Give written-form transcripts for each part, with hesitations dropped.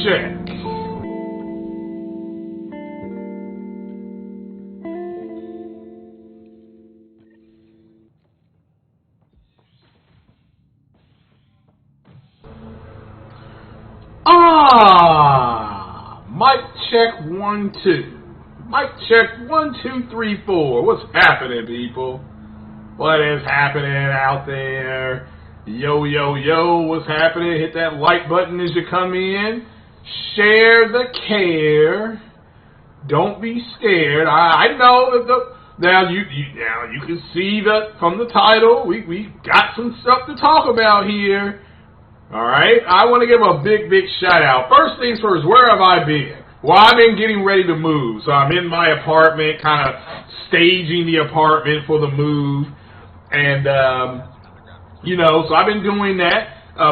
check. Mic check 1 2. Mic check 1 2 3 4. What's happening, people? What is happening out there? Yo, yo, yo, what's happening? Hit that like button as you come in. Share the care. Don't be scared. I know that now you can see that from the title. We got some stuff to talk about here. All right, I want to give a big shout out. First things first, where have I been? Well, I've been getting ready to move, so I'm in my apartment, kind of staging the apartment for the move, and so I've been doing that.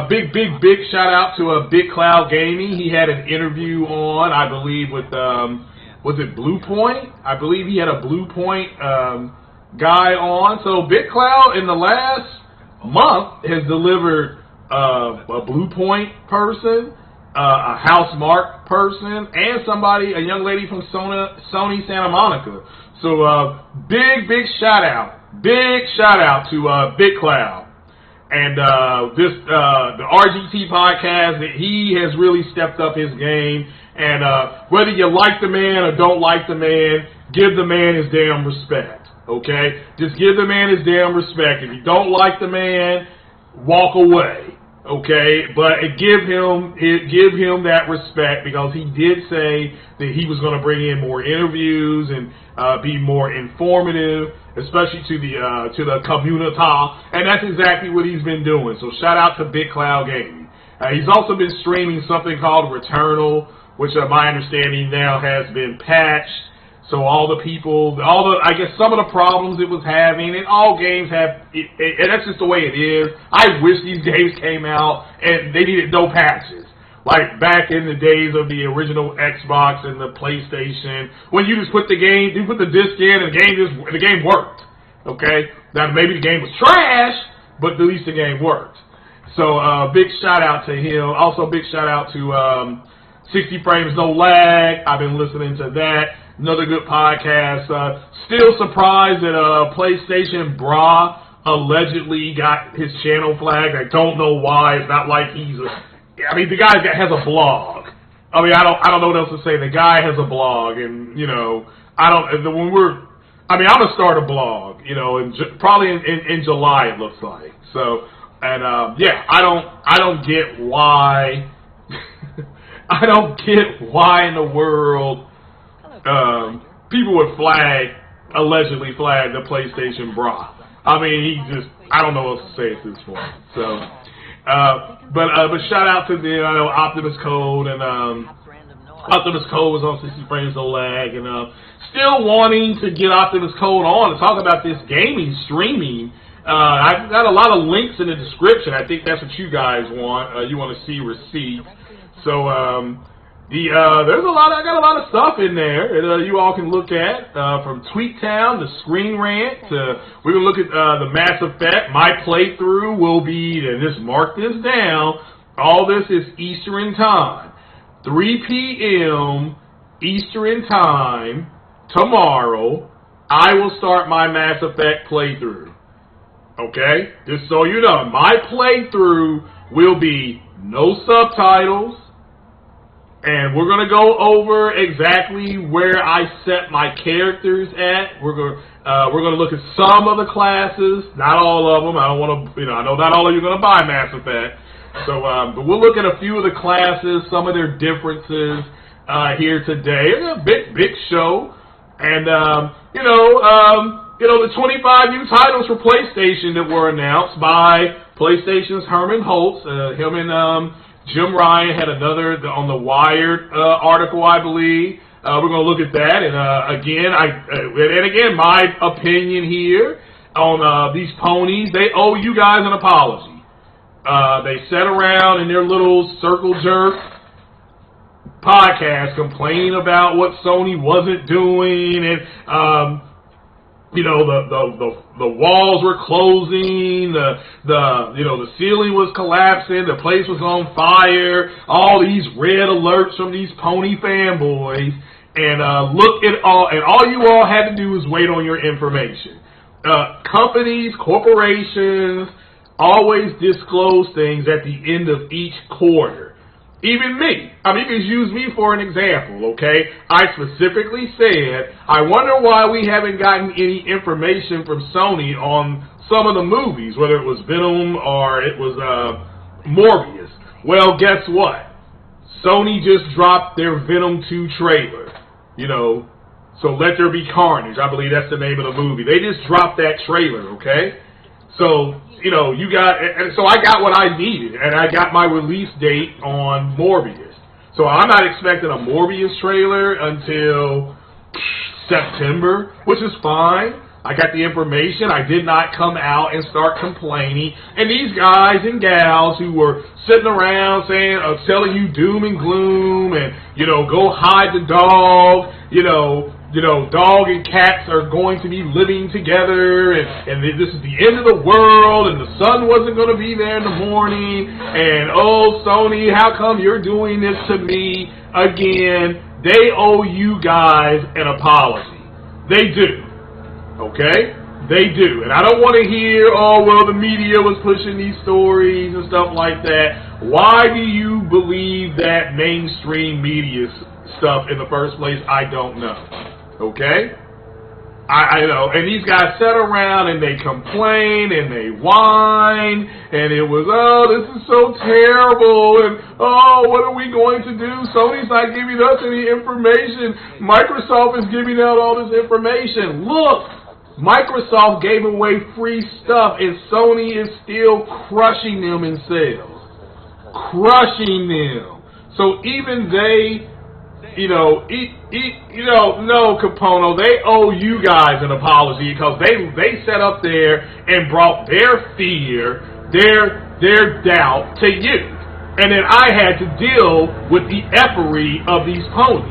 Big shout out to Big Cloud Gaming. He had an interview on, I believe, with was it Blue Point? I believe he had a Blue Point guy on. So Big Cloud in the last month has delivered a Blue Point person, a Housemarque person, and a young lady from Sony Santa Monica. So big shout out to Big Cloud, and the RGT podcast. That he has really stepped up his game, and whether you like the man or don't like the man, give the man his damn respect. Okay, just give the man his damn respect. If you don't like the man, walk away. Okay, but give him that respect, because he did say that he was going to bring in more interviews and be more informative, especially to the community, and that's exactly what he's been doing. So shout out to Big Cloud Gaming. He's also been streaming something called Returnal, which my understanding now has been patched. So I guess some of the problems it was having, and all games have, and that's just the way it is. I wish these games came out and they needed no patches. Like back in the days of the original Xbox and the PlayStation, when you just put the disc in and the game worked. Okay? Now maybe the game was trash, but at least the game worked. So big shout out to him. Also big shout out to 60 Frames No Lag. I've been listening to that. Another good podcast. Still surprised that PlayStation Bra allegedly got his channel flagged. I don't know why. It's not like the guy has a blog. I don't know what else to say. The guy has a blog, and I'm gonna start a blog. Probably in July it looks like. So, and I don't get why. I don't get why in the world people would allegedly flag the PlayStation Bra. I don't know what else to say at this point. So, but shout out to the Optimus Code, and Optimus Code was on 60 Frames No Lag, and still wanting to get Optimus Code on to talk about this gaming streaming. I've got a lot of links in the description. I think that's what you guys want. You want to see receipts. So I got a lot of stuff in there that you all can look at, from Tweet Town to Screen Rant to, we're going to look at the Mass Effect. My playthrough will be, and just mark this down, all this is Eastern Time. 3 p.m. Eastern Time tomorrow, I will start my Mass Effect playthrough. Okay? Just so you know, my playthrough will be no subtitles. And we're going to go over exactly where I set my characters at. We're going to look at some of the classes, not all of them. I don't want to, I know not all of you are going to buy Mass Effect. So, but we'll look at a few of the classes, some of their differences here today. It's a big show, and the 25 new titles for PlayStation that were announced by PlayStation's Herman Holtz. Him and Jim Ryan had another on the Wired article, I believe. We're going to look at that, and again, my opinion here on these ponies. They owe you guys an apology. They sat around in their little circle jerk podcast complaining about what Sony wasn't doing, and You know, the walls were closing, the ceiling was collapsing, the place was on fire, all these red alerts from these pony fanboys, and look at all you all had to do was wait on your information. Companies, corporations always disclose things at the end of each quarter. Even me. I mean, you can use me for an example, okay? I specifically said, I wonder why we haven't gotten any information from Sony on some of the movies, whether it was Venom or it was Morbius. Well, guess what? Sony just dropped their Venom 2 trailer. You know, so Let There Be Carnage. I believe that's the name of the movie. They just dropped that trailer, okay? So, you know, so I got what I needed, and I got my release date on Morbius. So I'm not expecting a Morbius trailer until September, which is fine. I got the information. I did not come out and start complaining. And these guys and gals who were sitting around saying, telling you doom and gloom, and, you know, go hide the dog, you know, dog and cats are going to be living together, and this is the end of the world, and the sun wasn't going to be there in the morning, and oh, Sony, how come you're doing this to me again? They owe you guys an apology. They do. Okay? They do. And I don't want to hear, oh, well, the media was pushing these stories and stuff like that. Why do you believe that mainstream media stuff in the first place? I don't know. Okay? I know. And these guys sat around and they complained and they whined, and it was, oh, this is so terrible, and oh, what are we going to do? Sony's not giving us any information. Microsoft is giving out all this information. Look, Microsoft gave away free stuff, and Sony is still crushing them in sales. Crushing them. So even they, no, Capono, they owe you guys an apology, because they sat up there and brought their fear, their doubt to you. And then I had to deal with the effery of these ponies.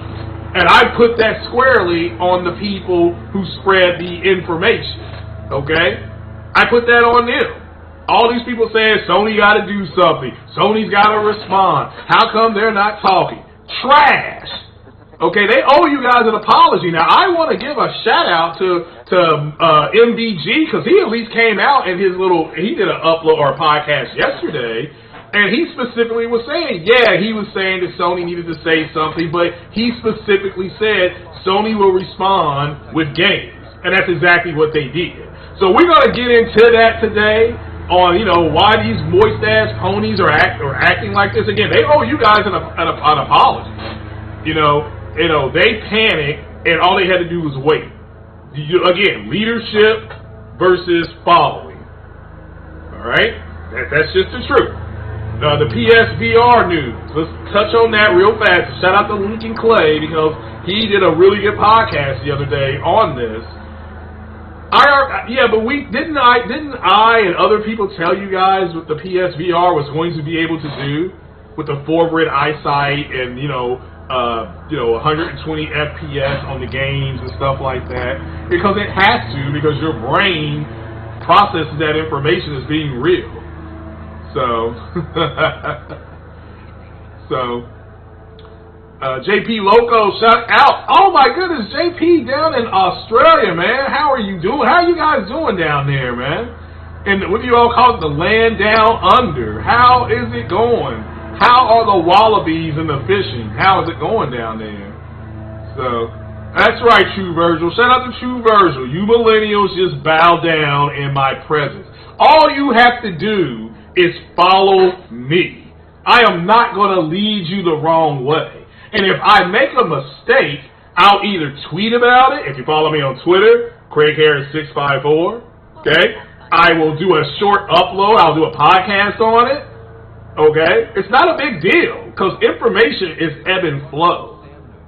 And I put that squarely on the people who spread the information. Okay? I put that on them. All these people saying Sony got to do something. Sony's got to respond. How come they're not talking? Trash. Okay, they owe you guys an apology. Now, I want to give a shout out to MBG, because he at least came out and he did an upload or a podcast yesterday. And he specifically was saying, he was saying that Sony needed to say something, but he specifically said Sony will respond with games. And that's exactly what they did. So we're going to get into that today on, why these moist-ass ponies are acting like this. Again, they owe you guys an apology. They panicked, and all they had to do was wait. Again, leadership versus following. All right? That's just the truth. The PSVR news. Let's touch on that real fast. Shout out to Lincoln Clay, because he did a really good podcast the other day on this. But didn't I and other people tell you guys what the PSVR was going to be able to do with the forward eyesight and 120 FPS on the games and stuff like that? Because it has to, because your brain processes that information as being real. So JP Loco, shout out. Oh my goodness, JP down in Australia, man. How are you doing? How are you guys doing down there, man? And what do you all call it? The land down under. How is it going? How are the wallabies and the fishing? How is it going down there? So, that's right, True Virgil. Shout out to True Virgil. You millennials just bow down in my presence. All you have to do is follow me. I am not going to lead you the wrong way. And if I make a mistake, I'll either tweet about it. If you follow me on Twitter, CraigHarris654, okay? I will do a short upload. I'll do a podcast on it, okay? It's not a big deal, because information is ebb and flow.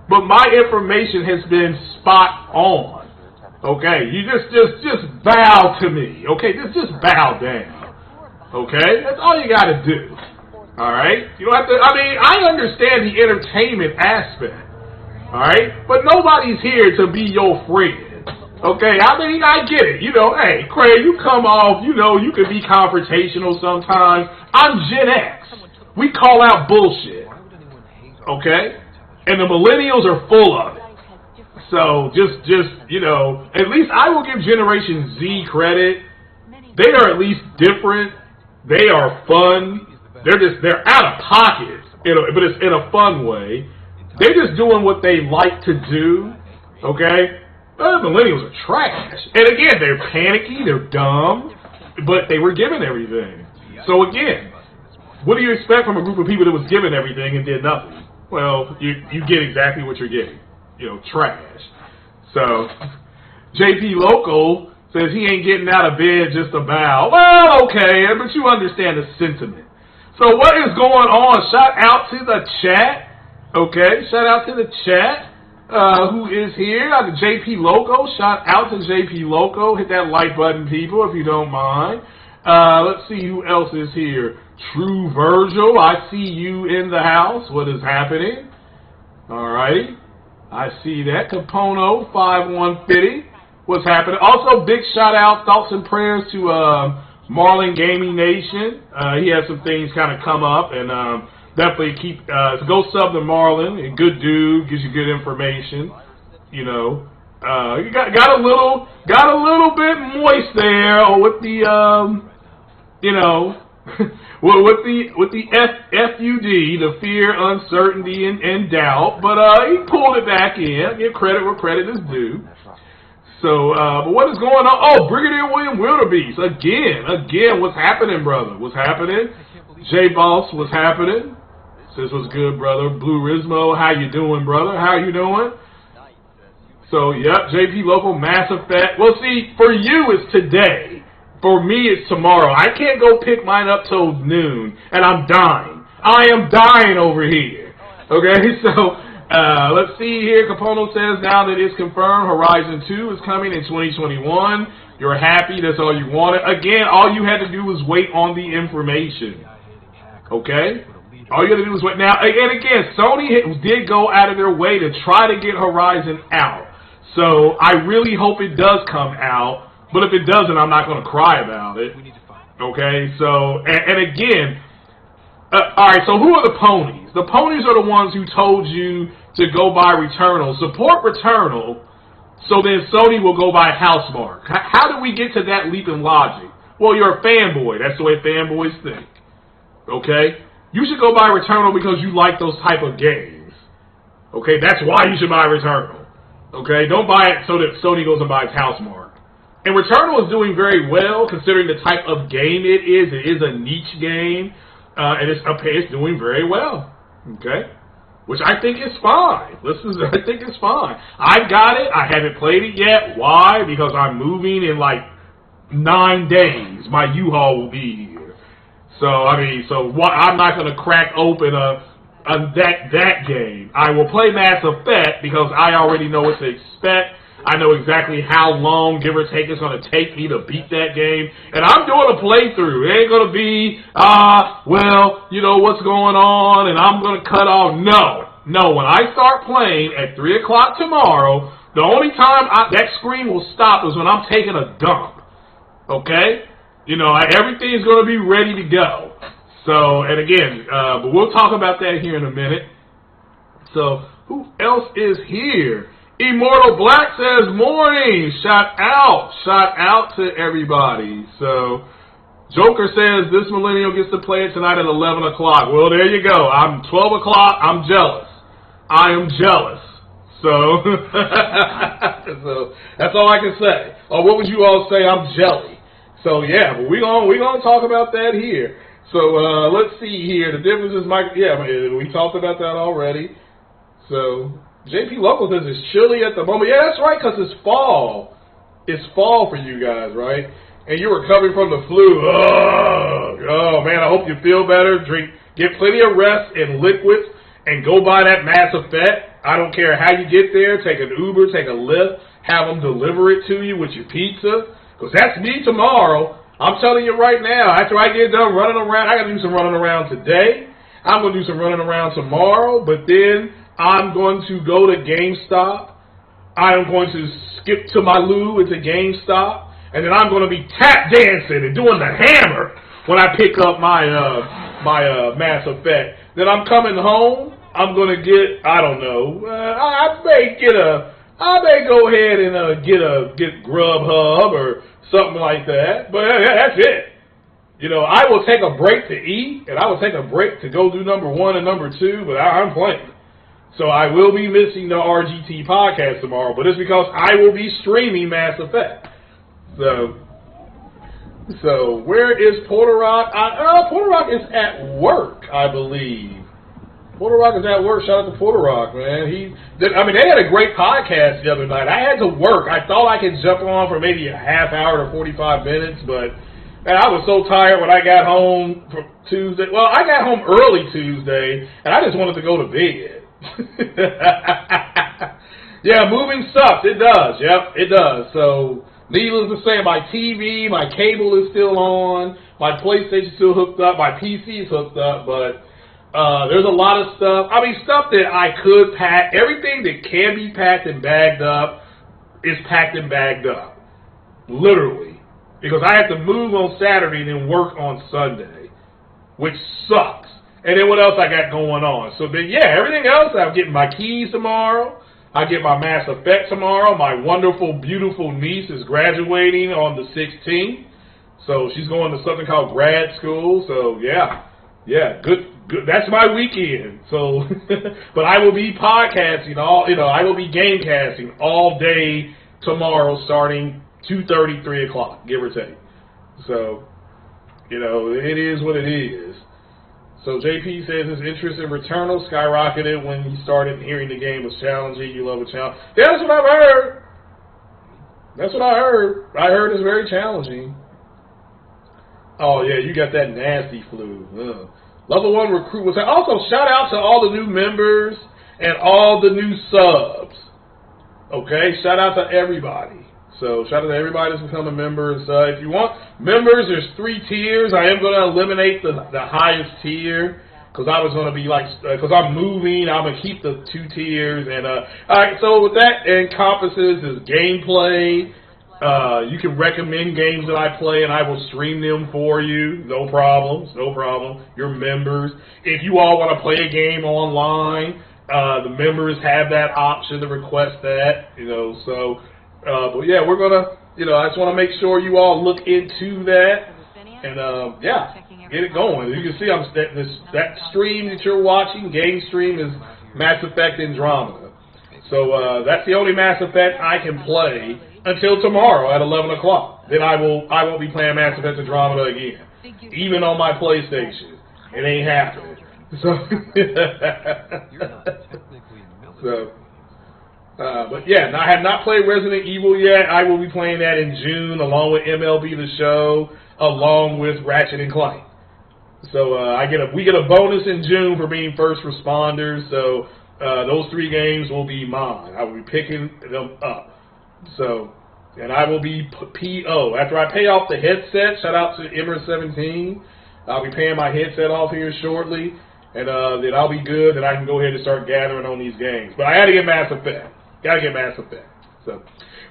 But my information has been spot on, okay? You just bow to me, okay? Just bow down. Okay? That's all you got to do. All right? You don't have to, I understand the entertainment aspect. All right? But nobody's here to be your friend. Okay, I mean, I get it. You know, hey, Craig, you come off, you know, you can be confrontational sometimes. I'm Gen X. We call out bullshit. Okay? And the millennials are full of it. So, just you know, at least I will give Generation Z credit. They are at least different. They are fun. They're out of pocket, but it's in a fun way. They're just doing what they like to do, okay? Millennials are trash. And again, they're panicky, they're dumb, but they were given everything. So again, what do you expect from a group of people that was given everything and did nothing? Well, you get exactly what you're getting. You know, trash. So, JP Local says he ain't getting out of bed just about. Well, okay, but you understand the sentiment. So what is going on? Shout out to the chat. Okay, shout out to the chat. Who is here? JP Loco. Shout out to JP Loco. Hit that like button, people, if you don't mind. Let's see who else is here. True Virgil, I see you in the house. What is happening? Alrighty. I see that. Capono 5150. What's happening? Also, big shout out, thoughts and prayers to Marlin Gaming Nation. He has some things kind of come up, and definitely keep go sub to Marlin. A good dude, gives you good information. You know, you got a little bit moist there with the you know. with the FUD, the fear, uncertainty, and doubt, but he pulled it back in. Give credit where credit is due. So, but what is going on? Oh, Brigadier William Wildebeest again. What's happening, brother? What's happening? J-Boss, what's happening? Says what's good, brother. Blue Rizmo, how you doing, brother? How you doing? So, yep, JP Local, Mass Effect. Well, see, for you, it's today. For me, it's tomorrow. I can't go pick mine up till noon, and I'm dying. I am dying over here. Okay, so let's see here. Capono says now that it's confirmed, Horizon 2 is coming in 2021. You're happy. That's all you wanted. Again, all you had to do was wait on the information. Okay? All you had to do was wait. Now, and again, Sony did go out of their way to try to get Horizon out. So I really hope it does come out. But if it doesn't, I'm not going to cry about it. Okay, so, and again, all right, so who are the ponies? The ponies are the ones who told you to go buy Returnal. Support Returnal, so then Sony will go buy Housemarque. How did we get to that leap in logic? Well, you're a fanboy. That's the way fanboys think. Okay? You should go buy Returnal because you like those type of games. Okay, that's why you should buy Returnal. Okay, don't buy it so that Sony goes and buys Housemarque. And Returnal is doing very well considering the type of game it is. It is a niche game, and it's doing very well. Okay, which I think is fine. I think it's fine. I've got it. I haven't played it yet. Why? Because I'm moving in like 9 days. My U-Haul will be here. So I mean, I'm not going to crack open that game. I will play Mass Effect because I already know what to expect. I know exactly how long, give or take, it's going to take me to beat that game. And I'm doing a playthrough. It ain't going to be, well, you know, what's going on, and I'm going to cut off. No, when I start playing at 3 o'clock tomorrow, the only time that screen will stop is when I'm taking a dump. Okay? You know, everything's going to be ready to go. So, and again, but we'll talk about that here in a minute. So, who else is here? Immortal Black says, morning, shout out to everybody. So, Joker says, this millennial gets to play it tonight at 11 o'clock. Well, there you go. I'm 12 o'clock, I'm jealous. I am jealous. So, so that's all I can say. Or what would you all say? I'm jelly. So, yeah, but we're gonna talk about that here. So, let's see here. The difference is, we talked about that already. So, JP Local says it's chilly at the moment. Yeah, that's right, because it's fall. It's fall for you guys, right? And you're recovering from the flu. Oh, man, I hope you feel better. Get plenty of rest and liquids, and go buy that Mass Effect. I don't care how you get there. Take an Uber, take a Lyft, have them deliver it to you with your pizza, because that's me tomorrow. I'm telling you right now, after I get done running around, I got to do some running around today. I'm going to do some running around tomorrow, but then I'm going to go to GameStop I am going to skip to my loo into GameStop, and then I'm going to be tap dancing and doing the hammer when I pick up my Mass Effect. Then I'm coming home. I'm going to get, I don't know, I may go ahead and get Grubhub or something like that. But that's it. You know, I will take a break to eat, and I will take a break to go do number 1 and number 2, but I'm playing. So I will be missing the RGT podcast tomorrow, but it's because I will be streaming Mass Effect. So where is Porter Rock? Porter Rock is at work, I believe. Porter Rock is at work. Shout out to Porter Rock, man. They had a great podcast the other night. I had to work. I thought I could jump on for maybe a half hour to 45 minutes, but man, I was so tired when I got home from Tuesday. Well, I got home early Tuesday, and I just wanted to go to bed. Yeah, moving sucks. It does. Yep, it does. So, needless to say, my TV, my cable is still on, my PlayStation's still hooked up, my PC is hooked up, but there's a lot of stuff. Stuff that I could pack. Everything that can be packed and bagged up is packed and bagged up. Literally. Because I have to move on Saturday and then work on Sunday, which sucks. And then what else I got going on? So then, yeah, everything else, I'm getting my keys tomorrow. I get my Mass Effect tomorrow. My wonderful, beautiful niece is graduating on the 16th. So she's going to something called grad school. So, yeah, good. That's my weekend. So, but I will be podcasting I will be game casting all day tomorrow starting 2:30, 3 o'clock, give or take. So, it is what it is. So JP says his interest in Returnal skyrocketed when he started hearing the game was challenging. You love a challenge. Yeah, that's what I've heard. That's what I heard. I heard it's very challenging. Oh, yeah, you got that nasty flu. Ugh. Level 1 recruit was also shout out to all the new members and all the new subs. Okay, shout out to everybody. So shout out to everybody that's become a member. If you want members, there's 3 tiers. I am going to eliminate the highest tier because I was going to be because I'm moving, I'm going to keep the 2 tiers. And all right, so what that encompasses is gameplay. You can recommend games that I play, and I will stream them for you. No problems, no problem. You're members. If you all want to play a game online, the members have that option to request that. So. But yeah, we're gonna, I just want to make sure you all look into that, and get it going. As you can see, that stream that you're watching, game stream, is Mass Effect Andromeda. So that's the only Mass Effect I can play until tomorrow at 11 o'clock. Then I won't be playing Mass Effect Andromeda again, even on my PlayStation. It ain't happening. But yeah, I have not played Resident Evil yet. I will be playing that in June, along with MLB The Show, along with Ratchet and Clank. So we get a bonus in June for being first responders. So those 3 games will be mine. I will be picking them up. So, and I will be PO after I pay off the headset. Shout out to Immer17. I'll be paying my headset off here shortly, and then I'll be good. Then I can go ahead and start gathering on these games. But I got to get Mass Effect. Got to get Mass Effect. So,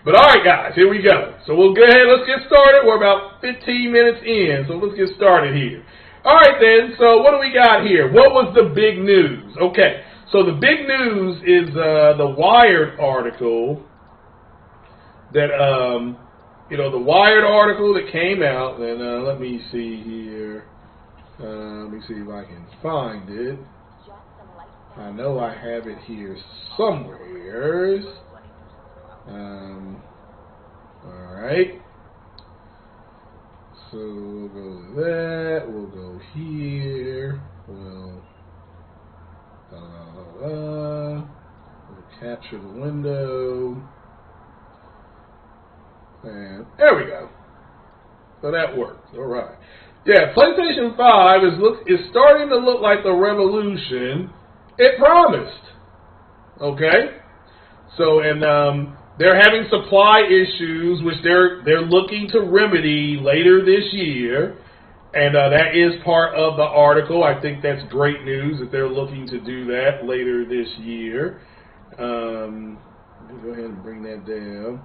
but all right, guys, here we go. So we'll go ahead. Let's get started. We're about 15 minutes in, so let's get started here. All right, then. So what do we got here? What was the big news? Okay, so the big news is the Wired article that the Wired article that came out. And let me see here. Let me see if I can find it. I know I have it here somewhere. Alright. So we'll go to that. We'll go here. We'll capture the window. And there we go. So that worked. Alright. Yeah, PlayStation 5 is starting to look like the revolution it promised. Okay? So, and they're having supply issues, which they're looking to remedy later this year. And that is part of the article. I think that's great news that they're looking to do that later this year. Go ahead and bring that down.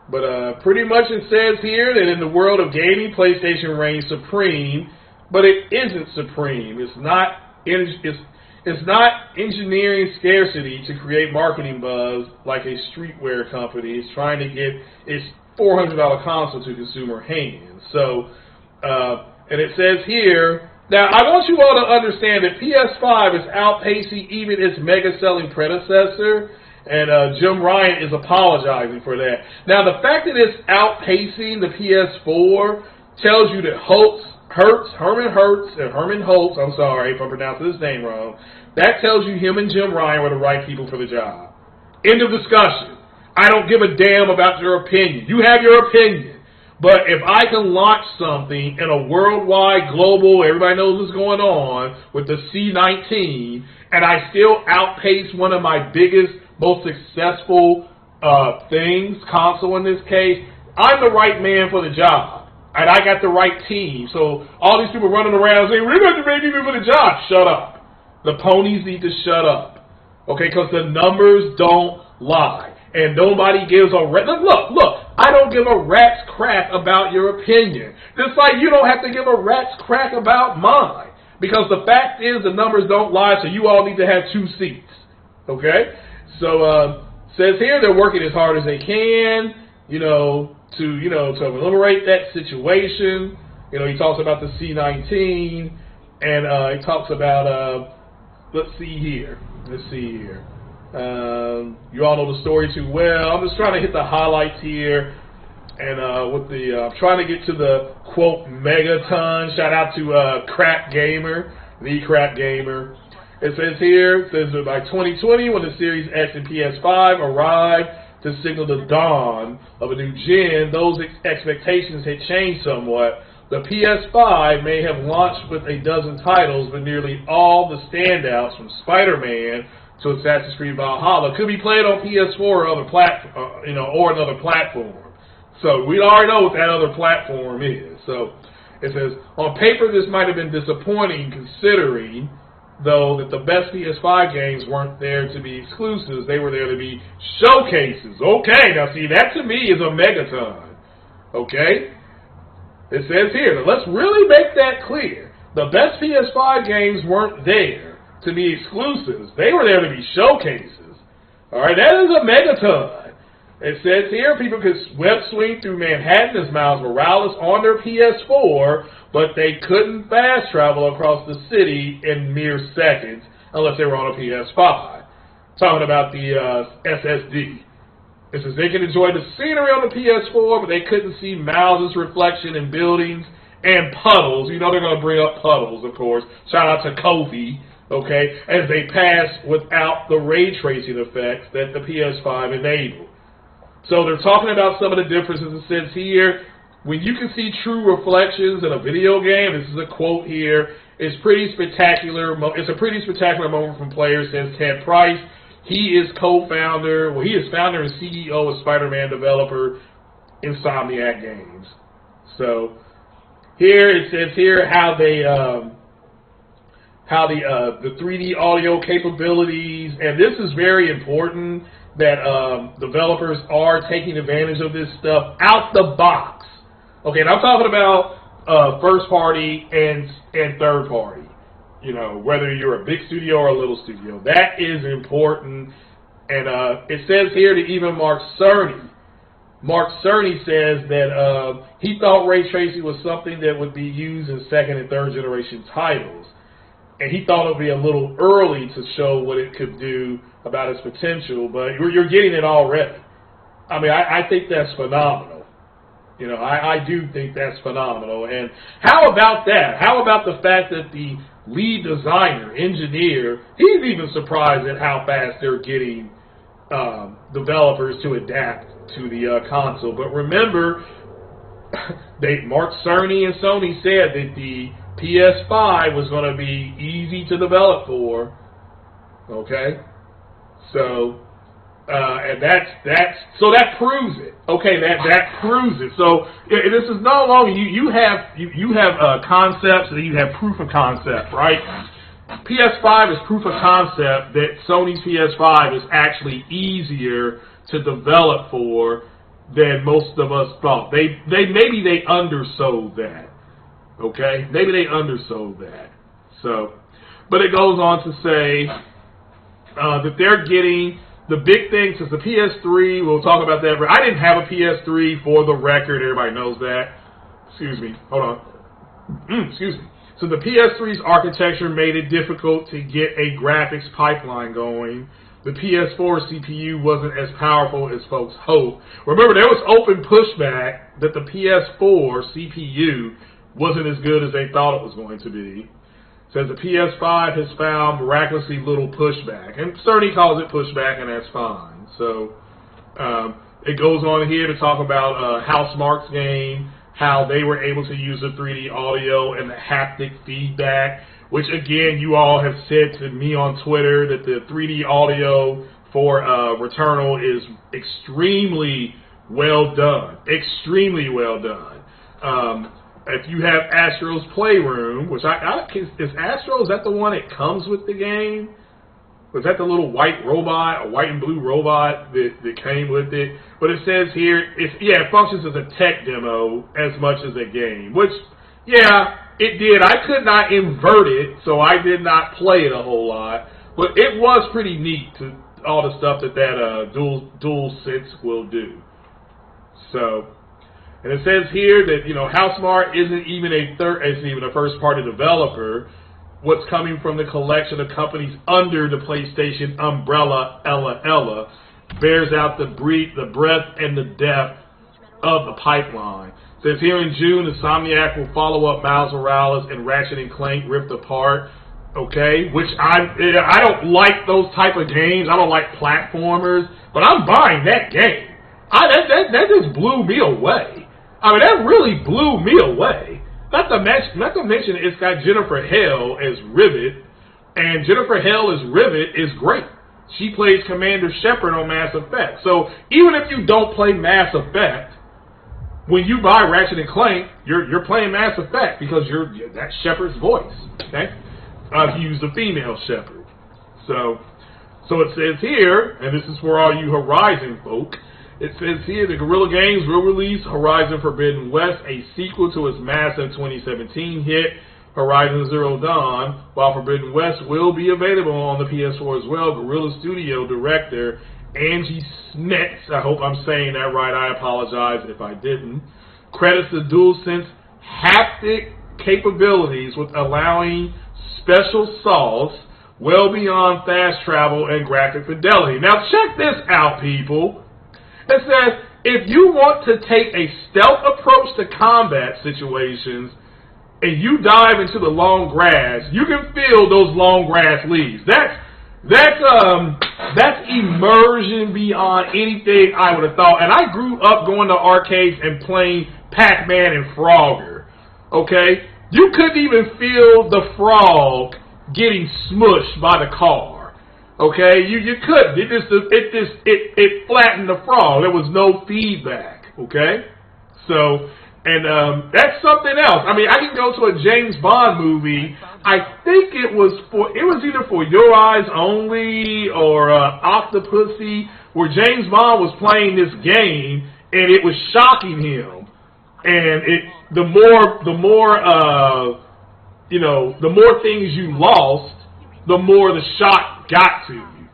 But pretty much it says here that in the world of gaming, PlayStation reigns supreme, but it isn't supreme. It's not engineering scarcity to create marketing buzz like a streetwear company is trying to get its $400 console to consumer hands. So, and it says here, now I want you all to understand that PS5 is outpacing even its mega-selling predecessor, and Jim Ryan is apologizing for that. Now, the fact that it's outpacing the PS4 tells you that Herman Holtz, I'm sorry if I'm pronouncing his name wrong, that tells you him and Jim Ryan were the right people for the job. End of discussion. I don't give a damn about your opinion. You have your opinion. But if I can launch something in a worldwide, global, everybody knows what's going on with the C19, and I still outpace one of my biggest, most successful things, console in this case, I'm the right man for the job. And I got the right team. So all these people running around saying, we're going to make people for the job. Shut up. The ponies need to shut up. Okay, because the numbers don't lie. And nobody gives a look, I don't give a rat's crack about your opinion. Just like you don't have to give a rat's crack about mine. Because the fact is the numbers don't lie, so you all need to have 2 seats. Okay? So says here they're working as hard as they can, to eliminate that situation. He talks about the C19, and he talks about let's see here. You all know the story too well. I'm just trying to hit the highlights here, and I'm trying to get to the quote megaton. Shout out to Crap Gamer, the Crap Gamer. It says that by 2020, when the Series X and PS5 arrived to signal the dawn of a new gen, those expectations had changed somewhat. The PS5 may have launched with a dozen titles, but nearly all the standouts from Spider-Man to Assassin's Creed Valhalla could be played on PS4 or other or another platform. So we already know what that other platform is. So it says, on paper, this might have been disappointing, considering though that the best PS5 games weren't there to be exclusives, they were there to be showcases. Okay, now see, that to me is a megaton. Okay? It says here, now let's really make that clear. The best PS5 games weren't there to be exclusives. They were there to be showcases. Alright, that is a megaton. It says here, people could web swing through Manhattan as Miles Morales on their PS4, but they couldn't fast travel across the city in mere seconds unless they were on a PS5. Talking about the SSD. It says they could enjoy the scenery on the PS4, but they couldn't see Miles' reflection in buildings and puddles. You know they're going to bring up puddles, of course. Shout out to Kofi, okay, as they pass without the ray tracing effects that the PS5 enabled. So they're talking about some of the differences. It says here, when you can see true reflections in a video game, this is a quote here, it's pretty spectacular. It's a pretty spectacular moment from players, says Ted Price. He is founder and CEO of Spider-Man developer Insomniac Games. So here it says here how they the 3D audio capabilities, and this is very important that developers are taking advantage of this stuff out the box. Okay, and I'm talking about first party and third party. Whether you're a big studio or a little studio, that is important. And it says here that even Mark Cerny says that he thought ray tracing was something that would be used in second and third generation titles. And he thought it would be a little early to show what it could do about its potential, but you're getting it already. I mean, I think that's phenomenal. I do think that's phenomenal. And how about that? How about the fact that the lead designer, engineer, he's even surprised at how fast they're getting developers to adapt to the console. But remember, Mark Cerny and Sony said that the PS5 was going to be easy to develop for. Okay, so and that proves it. Okay, that proves it. So this is no longer you have concepts and you have proof of concept, right? PS5 is proof of concept that Sony's PS5 is actually easier to develop for than most of us thought. Maybe they undersold that. Okay, maybe they undersold that. So, but it goes on to say that they're getting the big thing since the PS3. We'll talk about that. I didn't have a PS3 for the record. Everybody knows that. Excuse me. Hold on. Excuse me. So the PS3's architecture made it difficult to get a graphics pipeline going. The PS4 CPU wasn't as powerful as folks hoped. Remember, there was open pushback that the PS4 CPU wasn't as good as they thought it was going to be. It says the PS5 has found miraculously little pushback. And Cerny calls it pushback, and that's fine. So it goes on here to talk about Housemarque's game, how they were able to use the 3D audio and the haptic feedback, which, again, you all have said to me on Twitter that the 3D audio for Returnal is extremely well done. Extremely well done. If you have Astro's Playroom, which is Astro, is that the one that comes with the game? Was that the little white robot, a white and blue robot that came with it? But it says here, it functions as a tech demo as much as a game, which, yeah, it did. I could not invert it, so I did not play it a whole lot. But it was pretty neat, to all the stuff that dual sense will do. So, and it says here that, Housemarque isn't even a first-party developer. What's coming from the collection of companies under the PlayStation umbrella, Ella, bears out the breadth and the depth of the pipeline. It says here in June, Insomniac will follow up Miles Morales and Ratchet & Clank Rift Apart. Okay, which I don't like those type of games. I don't like platformers, but I'm buying that game. That just blew me away. I mean, that really blew me away. Not to mention, it's got Jennifer Hale as Rivet, and Jennifer Hale as Rivet is great. She plays Commander Shepard on Mass Effect. So even if you don't play Mass Effect, when you buy Ratchet & Clank, you're playing Mass Effect because that's Shepard's voice. Okay, I've used a female Shepard. So it says here, and this is for all you Horizon folk. It says here that Guerrilla Games will release Horizon Forbidden West, a sequel to its massive 2017 hit, Horizon Zero Dawn. While Forbidden West will be available on the PS4 as well, Guerrilla Studio director Angie Smets, I hope I'm saying that right, I apologize if I didn't, credits the DualSense haptic capabilities with allowing special sauce well beyond fast travel and graphic fidelity. Now check this out, people. It says, if you want to take a stealth approach to combat situations and you dive into the long grass, you can feel those long grass leaves. That's immersion beyond anything I would have thought. And I grew up going to arcades and playing Pac-Man and Frogger. Okay? You couldn't even feel the frog getting smushed by the car. Okay, you couldn't. It flattened the frog. There was no feedback. Okay, so that's something else. I mean, I can go to a James Bond movie. I think it was either for Your Eyes Only or Octopussy, where James Bond was playing this game and it was shocking him. And the more things you lost, the more the shock got to you.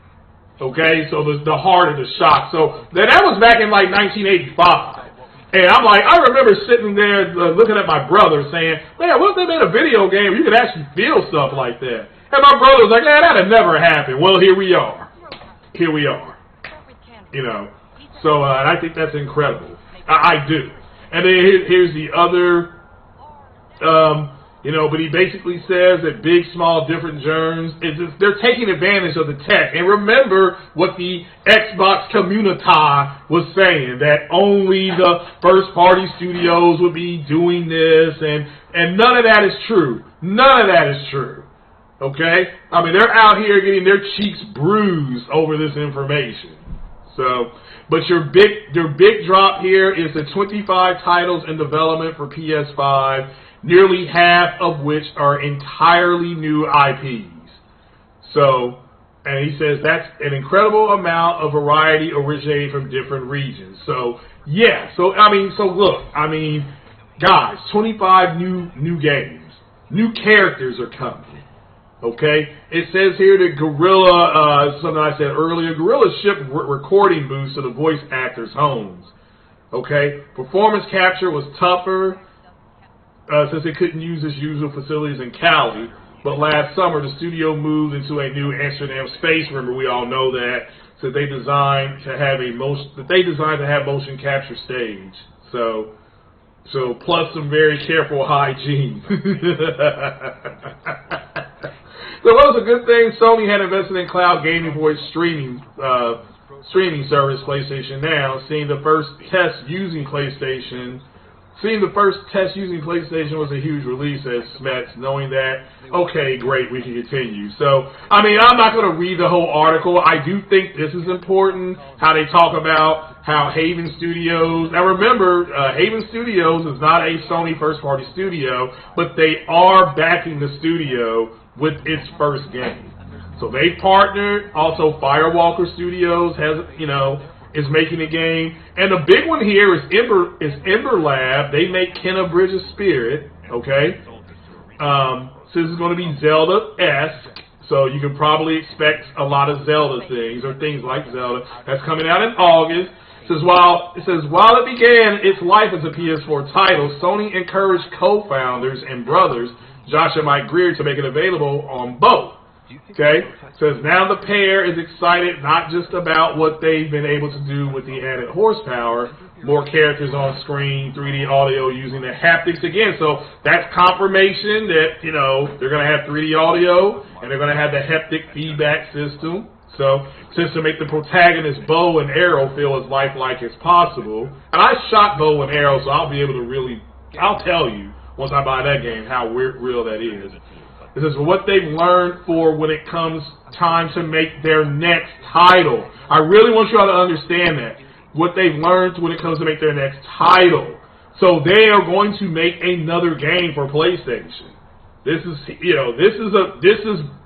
Okay, so the harder the shock. So that was back in like 1985. And I'm like, I remember sitting there looking at my brother saying, man, what if they made a video game where you could actually feel stuff like that? And my brother was like, that'd never happen. Well, here we are. Here we are. So I think that's incredible. I do. And then here's the other, but he basically says that big, small, different germs, they're taking advantage of the tech. And remember what the Xbox community was saying, that only the first-party studios would be doing this, and none of that is true. None of that is true. Okay? I mean, they're out here getting their cheeks bruised over this information. So, but your big drop here is the 25 titles in development for PS5, nearly half of which are entirely new IPs. So, And he says that's an incredible amount of variety originating from different regions. So, yeah. So, look. Guys, 25 new games. New characters are coming. Okay? It says here that Gorilla, something I said earlier, Gorilla shipped recording booths to the voice actors' homes. Okay? Performance capture was tougher since it couldn't use its usual facilities in Cali. But last summer, the studio moved into a new Amsterdam space. Remember, we all know that. So they designed to have motion capture stage. So plus some very careful hygiene. So what was a good thing? Sony had invested in cloud gaming for its streaming service, PlayStation Now. Seeing the first test using PlayStation was a huge release, as Smets, knowing that, okay, great, we can continue. So, I'm not going to read the whole article. I do think this is important, how they talk about how Haven Studios, now remember, Haven Studios is not a Sony first-party studio, but they are backing the studio with its first game. So they partnered. Also, Firewalker Studios is making a game, and the big one here is Ember Lab. They make Kenna Bridge of Spirit. Okay, so this is going to be Zelda-esque. So you can probably expect a lot of Zelda things or things like Zelda. That's coming out in August. It says while it began its life as a PS4 title, Sony encouraged co-founders and brothers Josh and Mike Greer to make it available on both. Okay, says now the pair is excited not just about what they've been able to do with the added horsepower, more characters on screen, 3D audio using the haptics again. So that's confirmation that they're going to have 3D audio and they're going to have the haptic feedback system. So just to make the protagonist bow and arrow feel as lifelike as possible. And I shot bow and arrow, so I'll be able to I'll tell you once I buy that game how real that is. This is what they've learned for when it comes time to make their next title. I really want you all to understand that. What they've learned when it comes to make their next title. So they are going to make another game for PlayStation. This is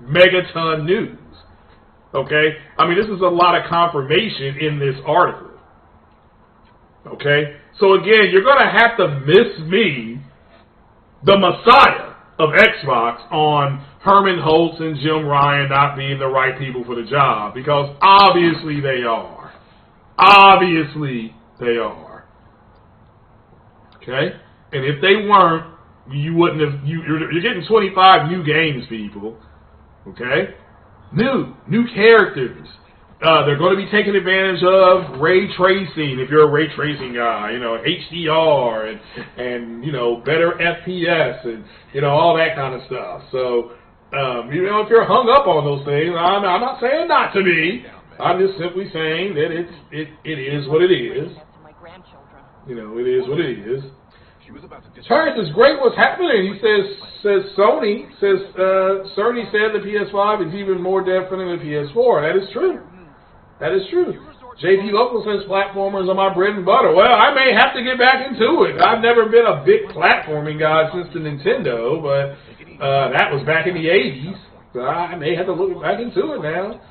megaton news. Okay? This is a lot of confirmation in this article. Okay? So again, you're going to have to miss me, the Messiah of Xbox, on Herman Holtz and Jim Ryan not being the right people for the job, because obviously they are. Obviously they are. Okay? And if they weren't, you wouldn't have. You're getting 25 new games, people. Okay? New characters. They're going to be taking advantage of ray tracing. If you're a ray tracing guy, HDR and better FPS and all that kind of stuff. So if you're hung up on those things, I'm not saying not to be. I'm just simply saying that it is what it is. It is what it is. Terrence is great. What's happening? He says Sony said the PS5 is even more definite than the PS4. That is true. That is true. JP Local says platformers are my bread and butter. Well, I may have to get back into it. I've never been a big platforming guy since the Nintendo, but that was back in the 80s. So I may have to look back into it now.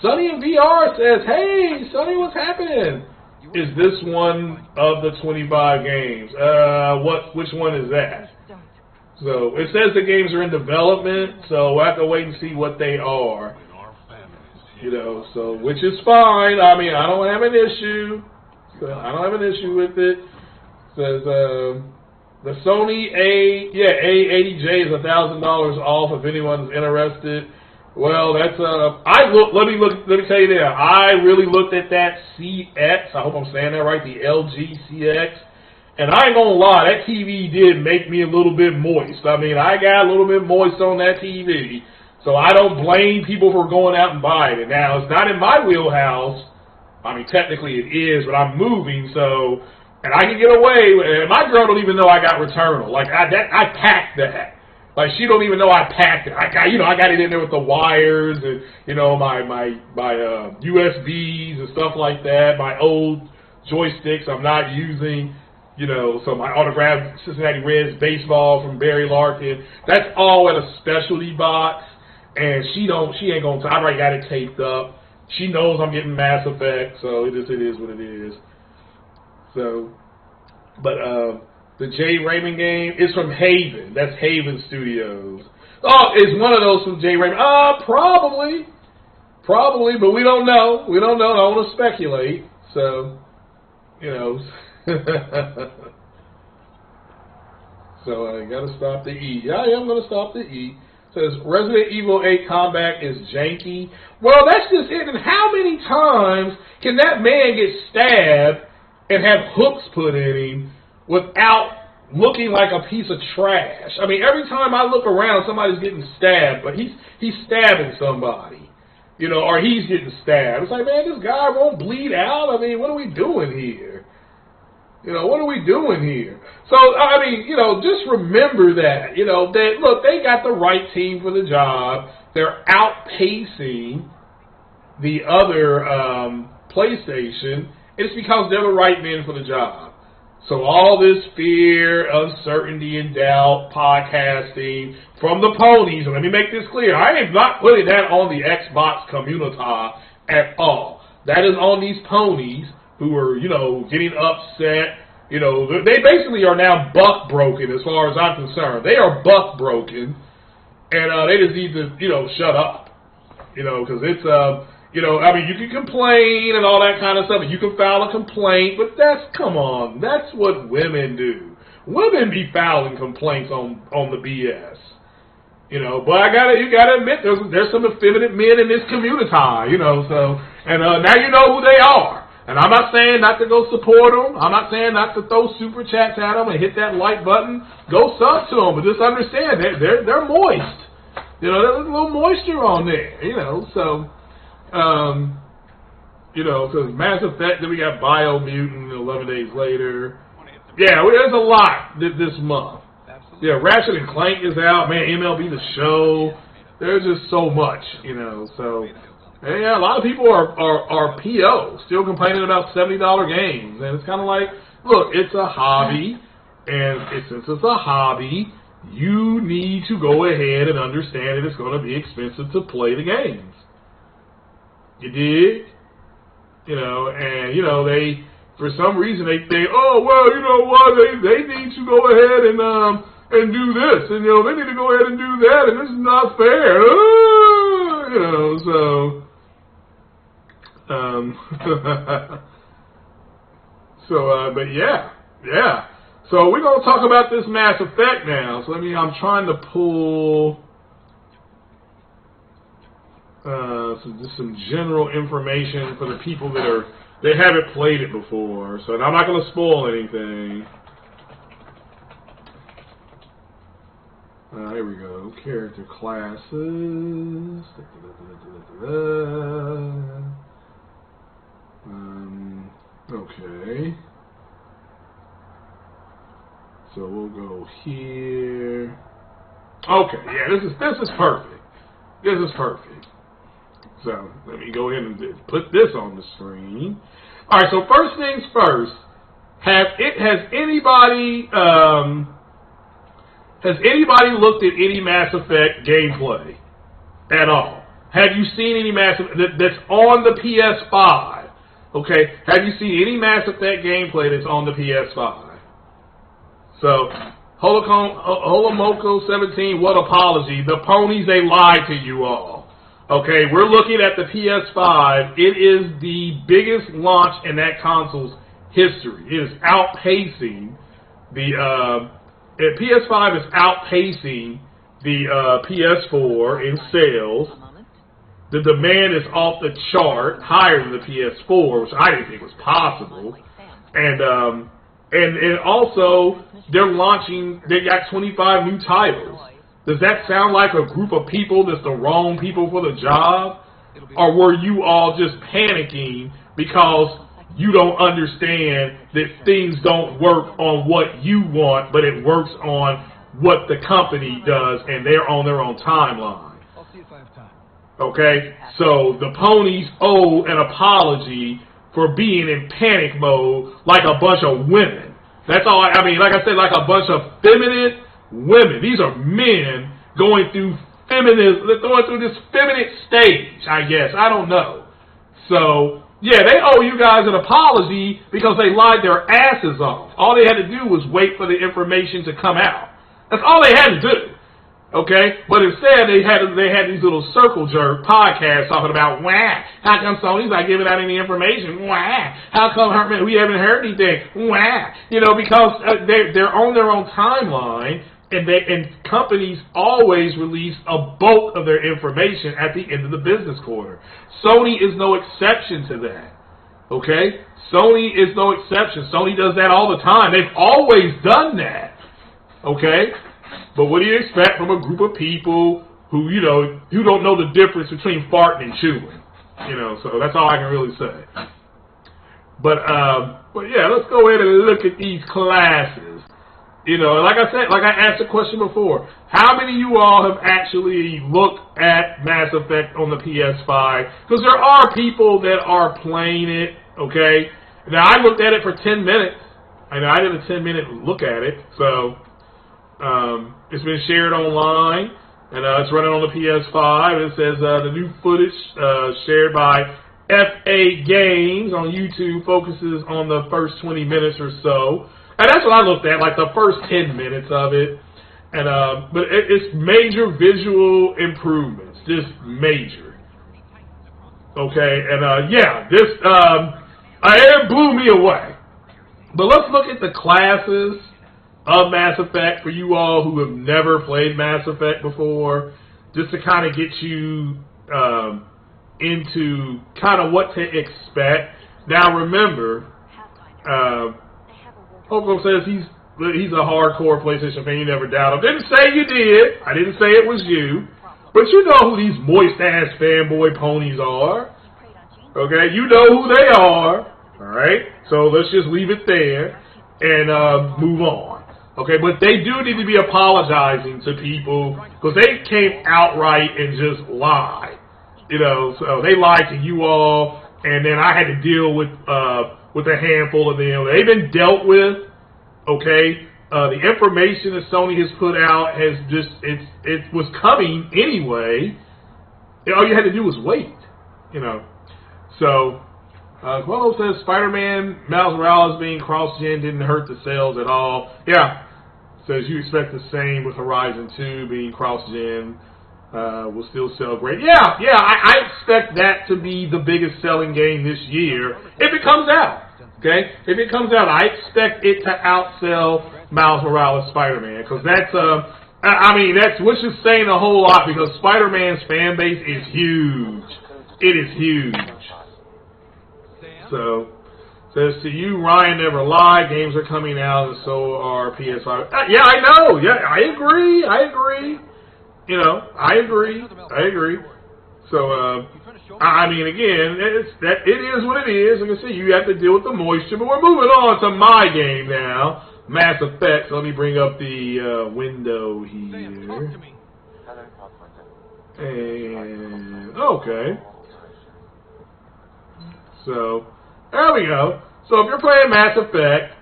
Sonny in VR says, hey, Sonny, what's happening? Is this one of the 25 games? Which one is that? So it says the games are in development, so we'll have to wait and see what they are. So which is fine. I don't have an issue. I don't have an issue with it. It says the Sony A80J is $1,000 off if anyone's interested. Well, that's let me tell you that I really looked at that CX. I hope I'm saying that right, the LG CX. And I ain't gonna lie, that TV did make me a little bit moist. I got a little bit moist on that TV. So I don't blame people for going out and buying it. Now, it's not in my wheelhouse. Technically it is, but I'm moving, so, and I can get away. And my girl don't even know I got Returnal. I packed that. She don't even know I packed it. I got it in there with the wires and, my USBs and stuff like that. My old joysticks I'm not using, so my autographed Cincinnati Reds baseball from Barry Larkin. That's all at a specialty box. and she ain't gonna. I already got it taped up. She knows I'm getting Mass Effect, so it is what it is. So, but the Jay Raymond game is from Haven. That's Haven Studios. Oh, is one of those from Jay Raymond? Probably, but we don't know. I don't want to speculate. So, So I gotta stop the E. Yeah, I am gonna stop the E. Says Resident Evil 8 combat is janky. Well, that's just it. And how many times can that man get stabbed and have hooks put in him without looking like a piece of trash? I mean, every time I look around, somebody's getting stabbed, but he's stabbing somebody, or he's getting stabbed. It's like, man, this guy won't bleed out. I mean, what are we doing here? What are we doing here? So, I mean, just remember that, that, look, they got the right team for the job. They're outpacing the other PlayStation. It's because they're the right men for the job. So all this fear, uncertainty, and doubt, podcasting from the ponies, and let me make this clear, I am not putting that on the Xbox community at all. That is on these ponies who are, getting upset. They basically are now buck broken as far as I'm concerned. They are buck broken, and they just need to, shut up. Because it's, I mean, you can complain and all that kind of stuff, and you can file a complaint, but come on, that's what women do. Women be filing complaints on the BS. But you gotta admit, there's some effeminate men in this community, so, and now you know who they are. And I'm not saying not to go support them. I'm not saying not to throw super chats at them and hit that like button. Go sub to them, but just understand they're moist. There's a little moisture on there. So, because Mass Effect, then we got Biomutant 11 days later. Yeah, there's a lot this month. Yeah, Ratchet and Clank is out. Man, MLB The Show. There's just so much, so. And yeah, a lot of people are PO, still complaining about $70 games. And it's kind of like, look, it's a hobby, and since it's a hobby, you need to go ahead and understand that it's going to be expensive to play the games. You dig? And, they, for some reason, they think, oh, well, you know what, they need to go ahead and do this, and, they need to go ahead and do that, and this is not fair. So... but yeah. So we're gonna talk about this Mass Effect now. So I'm trying to pull just some general information for the people that haven't played it before. So I'm not gonna spoil anything. Here we go. Character classes. Okay. So we'll go here. Okay, yeah, this is perfect. This is perfect. So let me go ahead and put this on the screen. All right. So first things first. Has anybody looked at any Mass Effect gameplay at all? Have you seen any Mass Effect that's on the PS5? Okay, have you seen any Mass Effect gameplay that's on the PS5? So, Holomoko 17, what apology. The ponies, they lied to you all. Okay, we're looking at the PS5. It is the biggest launch in that console's history. It is outpacing the PS5 is outpacing the PS4 in sales. The demand is off the chart, higher than the PS4, which I didn't think was possible. And also, they got 25 new titles. Does that sound like a group of people that's the wrong people for the job? Or were you all just panicking because you don't understand that things don't work on what you want, but it works on what the company does, and they're on their own timeline? Okay, so the ponies owe an apology for being in panic mode like a bunch of women. That's all I mean, like I said, like a bunch of feminine women. These are men going through they're going through this feminine stage, I guess. I don't know. So, yeah, they owe you guys an apology because they lied their asses off. All they had to do was wait for the information to come out. That's all they had to do. Okay? But instead, they had these little circle jerk podcasts talking about, wah, how come Sony's not giving out any information? Wah, how come we haven't heard anything? Wah, because they're on their own timeline. And companies always release a bulk of their information at the end of the business quarter. Sony is no exception to that. Okay? Sony is no exception. Sony does that all the time. They've always done that. Okay? But what do you expect from a group of people who, who don't know the difference between farting and chewing? So that's all I can really say. But yeah, let's go ahead and look at these classes. Like I said, like I asked the question before, how many of you all have actually looked at Mass Effect on the PS5? Because there are people that are playing it, okay? Now, I looked at it for 10 minutes. I did a 10-minute look at it. So, it's been shared online, and it's running on the PS5. It says the new footage shared by FA Games on YouTube focuses on the first 20 minutes or so. And that's what I looked at, like the first 10 minutes of it. And but it's major visual improvements, just major. Okay, and yeah, this it blew me away. But let's look at the classes of Mass Effect for you all who have never played Mass Effect before, just to kind of get you into kind of what to expect. Now remember, Hoko says he's a hardcore PlayStation fan. You never doubt him. Didn't say you did. I didn't say it was you. But you know who these moist-ass fanboy ponies are. Okay? You know who they are. Alright? So let's just leave it there and move on. Okay? But they do need to be apologizing to people because they came outright and just lied. So they lied to you all, and then I had to deal with a handful of them. They've been dealt with, okay? The information that Sony has put out has just, it was coming anyway. All you had to do was wait, So, Quello says Spider-Man Miles Morales being cross-gen didn't hurt the sales at all. Yeah, says you expect the same with Horizon 2 being cross-gen. Will still sell great. Yeah, I expect that to be the biggest selling game this year if it comes out. Okay, if it comes out, I expect it to outsell Miles Morales Spider-Man because that's which is saying a whole lot because Spider-Man's fan base is huge. It is huge. So says to you, Ryan never lied. Games are coming out, and so are PS5. Yeah, I know. Yeah, I agree. I agree. So, again, it is what it is. Like I said, you have to deal with the moisture. But we're moving on to my game now, Mass Effect. So let me bring up the window here. And, okay. So, there we go. So if you're playing Mass Effect,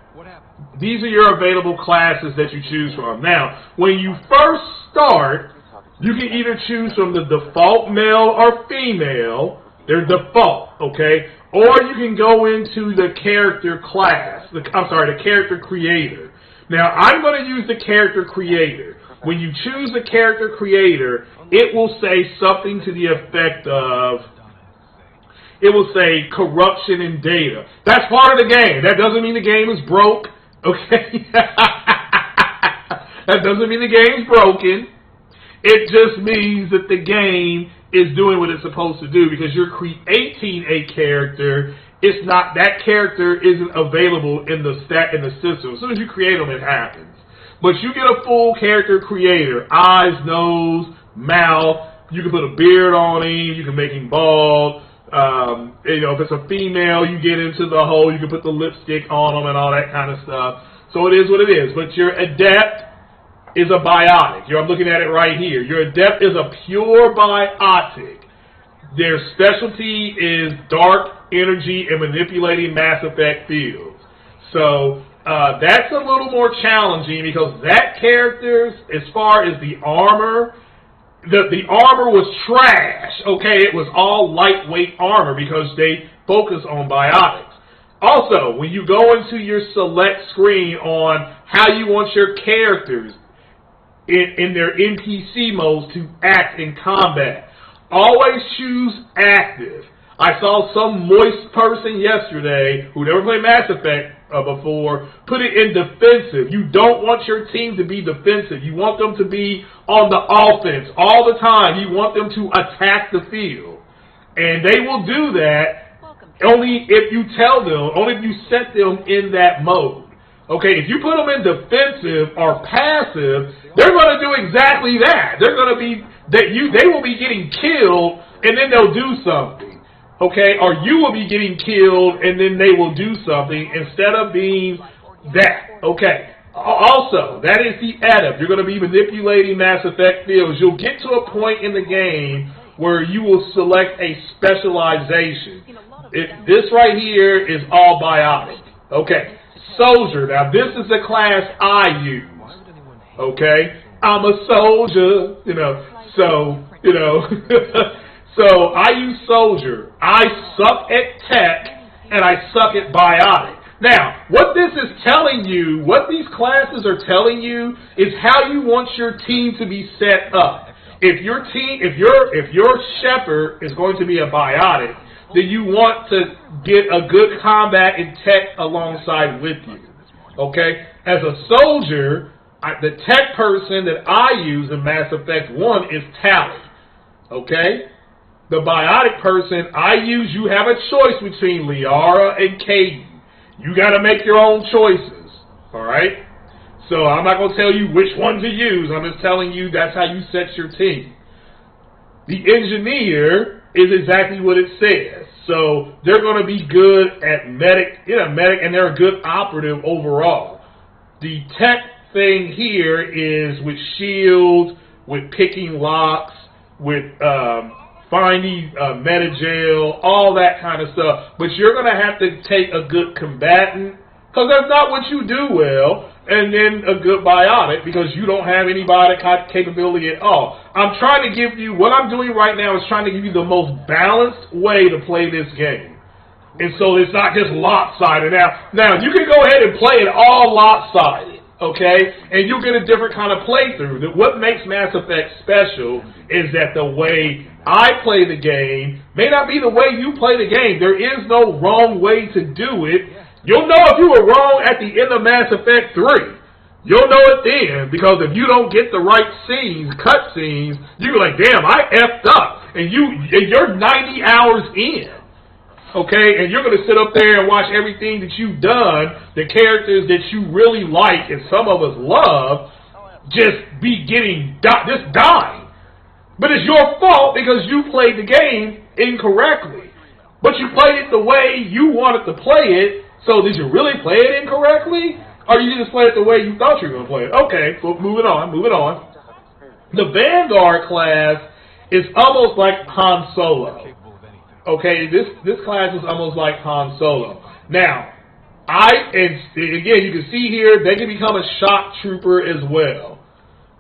these are your available classes that you choose from. Now, when you first start, you can either choose from the default male or female. They're default, okay? Or you can go into the character class. The character creator. Now, I'm going to use the character creator. When you choose the character creator, it will say something to the effect of, it will say corruption in data. That's part of the game. That doesn't mean the game is broke, okay? That doesn't mean the game's broken. It just means that the game is doing what it's supposed to do because you're creating a character. It's not, that character isn't available in the system. As soon as you create them, it happens. But you get a full character creator, eyes, nose, mouth. You can put a beard on him. You can make him bald. If it's a female, you get into the whole. You can put the lipstick on them and all that kind of stuff. So it is what it is. But your adept is a biotic. I'm looking at it right here. Your adept is a pure biotic. Their specialty is dark energy and manipulating Mass Effect fields. So that's a little more challenging because that character, as far as the armor, the armor was trash. Okay, it was all lightweight armor because they focus on biotics. Also, when you go into your select screen on how you want your characters in their NPC modes to act in combat, always choose active. I saw some moist person yesterday who never played Mass Effect before put it in defensive. You don't want your team to be defensive. You want them to be on the offense all the time. You want them to attack the field. And they will do that only if you tell them, only if you set them in that mode. Okay, if you put them in defensive or passive, they're going to do exactly that. They're going to be they will be getting killed, and then they'll do something. Okay, or you will be getting killed, and then they will do something instead of being that. Okay. Also, that is the adept. You're going to be manipulating Mass Effect fields. You'll get to a point in the game where you will select a specialization. This right here is all biotic. Okay. Soldier. Now, this is the class I use. Okay. I'm a soldier. So I use soldier. I suck at tech, and I suck at biotic. Now, what this is telling you, what these classes are telling you, is how you want your team to be set up. If your shepherd is going to be a biotic, then you want to get a good combat and tech alongside with you. Okay? As a soldier, the tech person that I use in Mass Effect 1 is Tally. Okay? The biotic person I use, you have a choice between Liara and Caden. You got to make your own choices. All right? So I'm not going to tell you which one to use. I'm just telling you that's how you set your team. The engineer is exactly what it says. So they're going to be good at medic, and they're a good operative overall. The tech thing here is with shields, with picking locks, with finding meta-jail, all that kind of stuff. But you're going to have to take a good combatant, because that's not what you do well, and then a good biotic, because you don't have any biotic capability at all. I'm trying to give you, what I'm doing right now is trying to give you the most balanced way to play this game. And so it's not just lopsided. Now you can go ahead and play it all lopsided, okay? And you'll get a different kind of playthrough. What makes Mass Effect special is that the way I play the game may not be the way you play the game. There is no wrong way to do it. You'll know if you were wrong at the end of Mass Effect 3. You'll know it then, because if you don't get the right scenes, cut scenes, you're like, damn, I effed up. And you're 90 hours in. Okay? And you're going to sit up there and watch everything that you've done, the characters that you really like and some of us love, just be just dying. But it's your fault because you played the game incorrectly. But you played it the way you wanted to play it. So did you really play it incorrectly? Or you just play it the way you thought you were going to play it? Okay, so moving on. The Vanguard class is almost like Han Solo. Okay, this class is almost like Han Solo. Now, again, you can see here, they can become a shock trooper as well.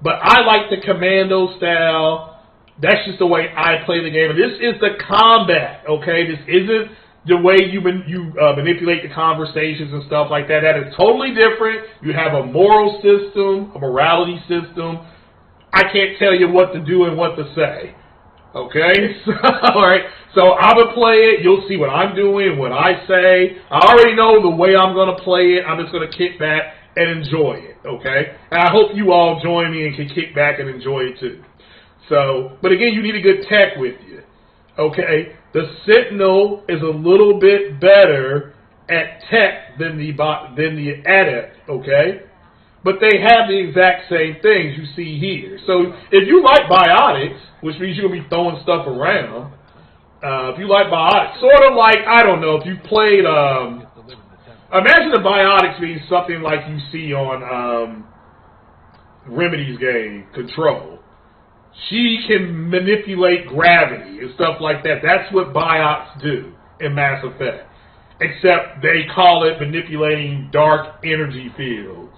But I like the commando style. That's just the way I play the game. And this is the combat, okay? This isn't the way you manipulate the conversations and stuff like that. That is totally different. You have a moral system, a morality system. I can't tell you what to do and what to say. Okay? All right. So I'm going to play it. You'll see what I'm doing, what I say. I already know the way I'm going to play it. I'm just going to kick back and enjoy it. Okay? And I hope you all join me and can kick back and enjoy it too. So, but again, you need a good tech with you. Okay? The Sentinel is a little bit better at tech than the Adept, okay? But they have the exact same things you see here. So if you like biotics, which means you're going to be throwing stuff around, if you like biotics, sort of like, I don't know, if you played, imagine the biotics being something like you see on Remedy's game, Control. She can manipulate gravity and stuff like that. That's what biots do in Mass Effect. Except they call it manipulating dark energy fields.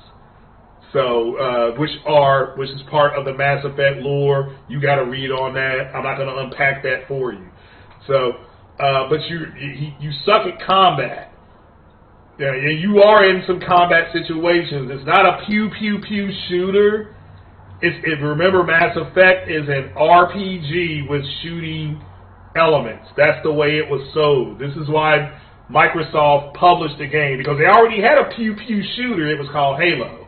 So, which is part of the Mass Effect lore. You got to read on that. I'm not going to unpack that for you. So, but you suck at combat. Yeah, you are in some combat situations. It's not a pew pew pew shooter. Remember, Mass Effect is an RPG with shooting elements. That's the way it was sold. This is why Microsoft published the game, because they already had a pew pew shooter. It was called Halo.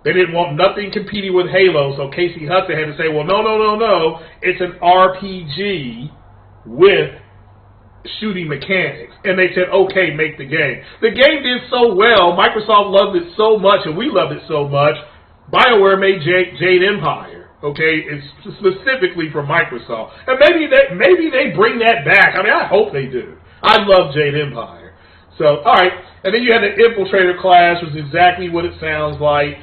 They didn't want nothing competing with Halo, so Casey Hudson had to say, well, no. It's an RPG with shooting mechanics. And they said, okay, make the game. The game did so well, Microsoft loved it so much, and we loved it so much, BioWare made Jade Empire. Okay, it's specifically for Microsoft. And maybe they bring that back. I mean, I hope they do. I love Jade Empire. So, alright. And then you had the Infiltrator class, which is exactly what it sounds like.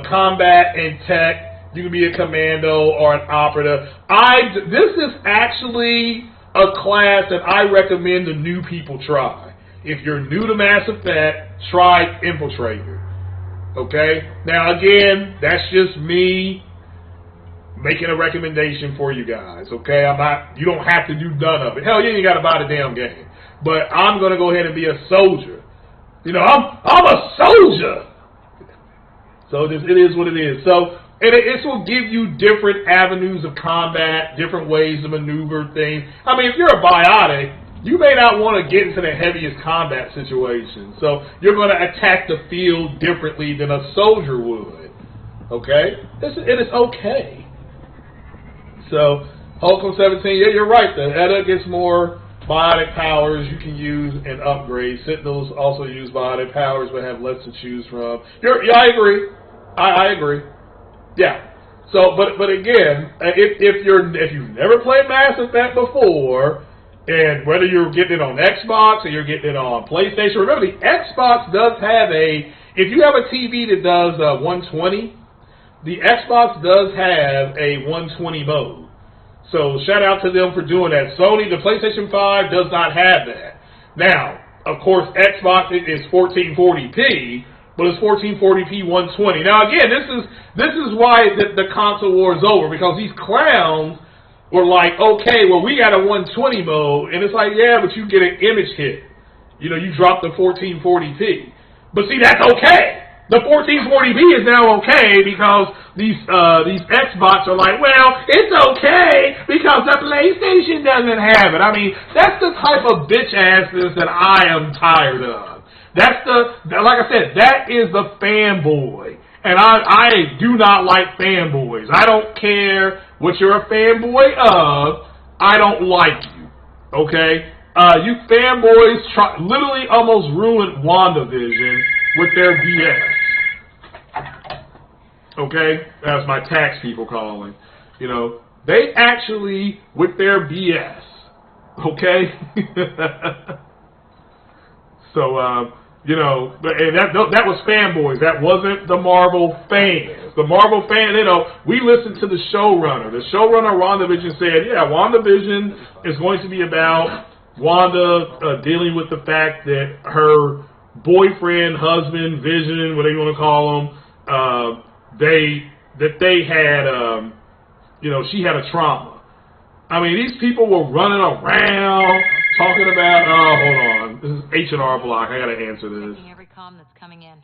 Combat and tech. You can be a commando or an operative. This is actually a class that I recommend the new people try. If you're new to Mass Effect, try Infiltrator. Okay? Now, again, that's just me making a recommendation for you guys. Okay? You don't have to do none of it. Hell, you ain't got to buy the damn game. But I'm going to go ahead and be a soldier. You know, I'm a soldier. So it is what it is. So it will give you different avenues of combat, different ways to maneuver things. I mean, if you're a biotic, you may not want to get into the heaviest combat situation. So you're going to attack the field differently than a soldier would. Okay? It is okay. So, Holcomb 17, yeah, you're right. The ETA gets more biotic powers you can use and upgrade. Sentinels also use biotic powers but have less to choose from. Yeah, I agree. I agree. Yeah. So, but again, if you've never played Mass Effect before, and whether you're getting it on Xbox or you're getting it on PlayStation, remember the Xbox does have if you have a TV that does 120, the Xbox does have a 120 mode. So shout out to them for doing that. Sony, the PlayStation 5 does not have that. Now, of course, Xbox is 1440p, but it's 1440p 120. Now, again, this is why the console war is over, because these clowns were like, okay, well, we got a 120 mode, and it's like, yeah, but you get an image hit. You know, you drop the 1440p. But see, that's okay. The 1440p is now okay because these Xbox are like, well, it's okay because the PlayStation doesn't have it. I mean, that's the type of bitch assness that I am tired of. Like I said, that is the fanboy. And I do not like fanboys. I don't care what you're a fanboy of. I don't like you. Okay? You fanboys literally almost ruined WandaVision with their BS. Okay? That's my tax people calling. You know, they actually, with their BS. Okay? So, you know, and that was fanboys. That wasn't the Marvel fans. The Marvel fans, you know, we listened to the showrunner. The showrunner of WandaVision said, yeah, WandaVision is going to be about Wanda dealing with the fact that her boyfriend, husband, Vision, whatever you want to call them, they had, you know, she had a trauma. I mean, these people were running around talking about, hold on, this is H&R Block, I gotta answer this. Checking every comm that's coming in.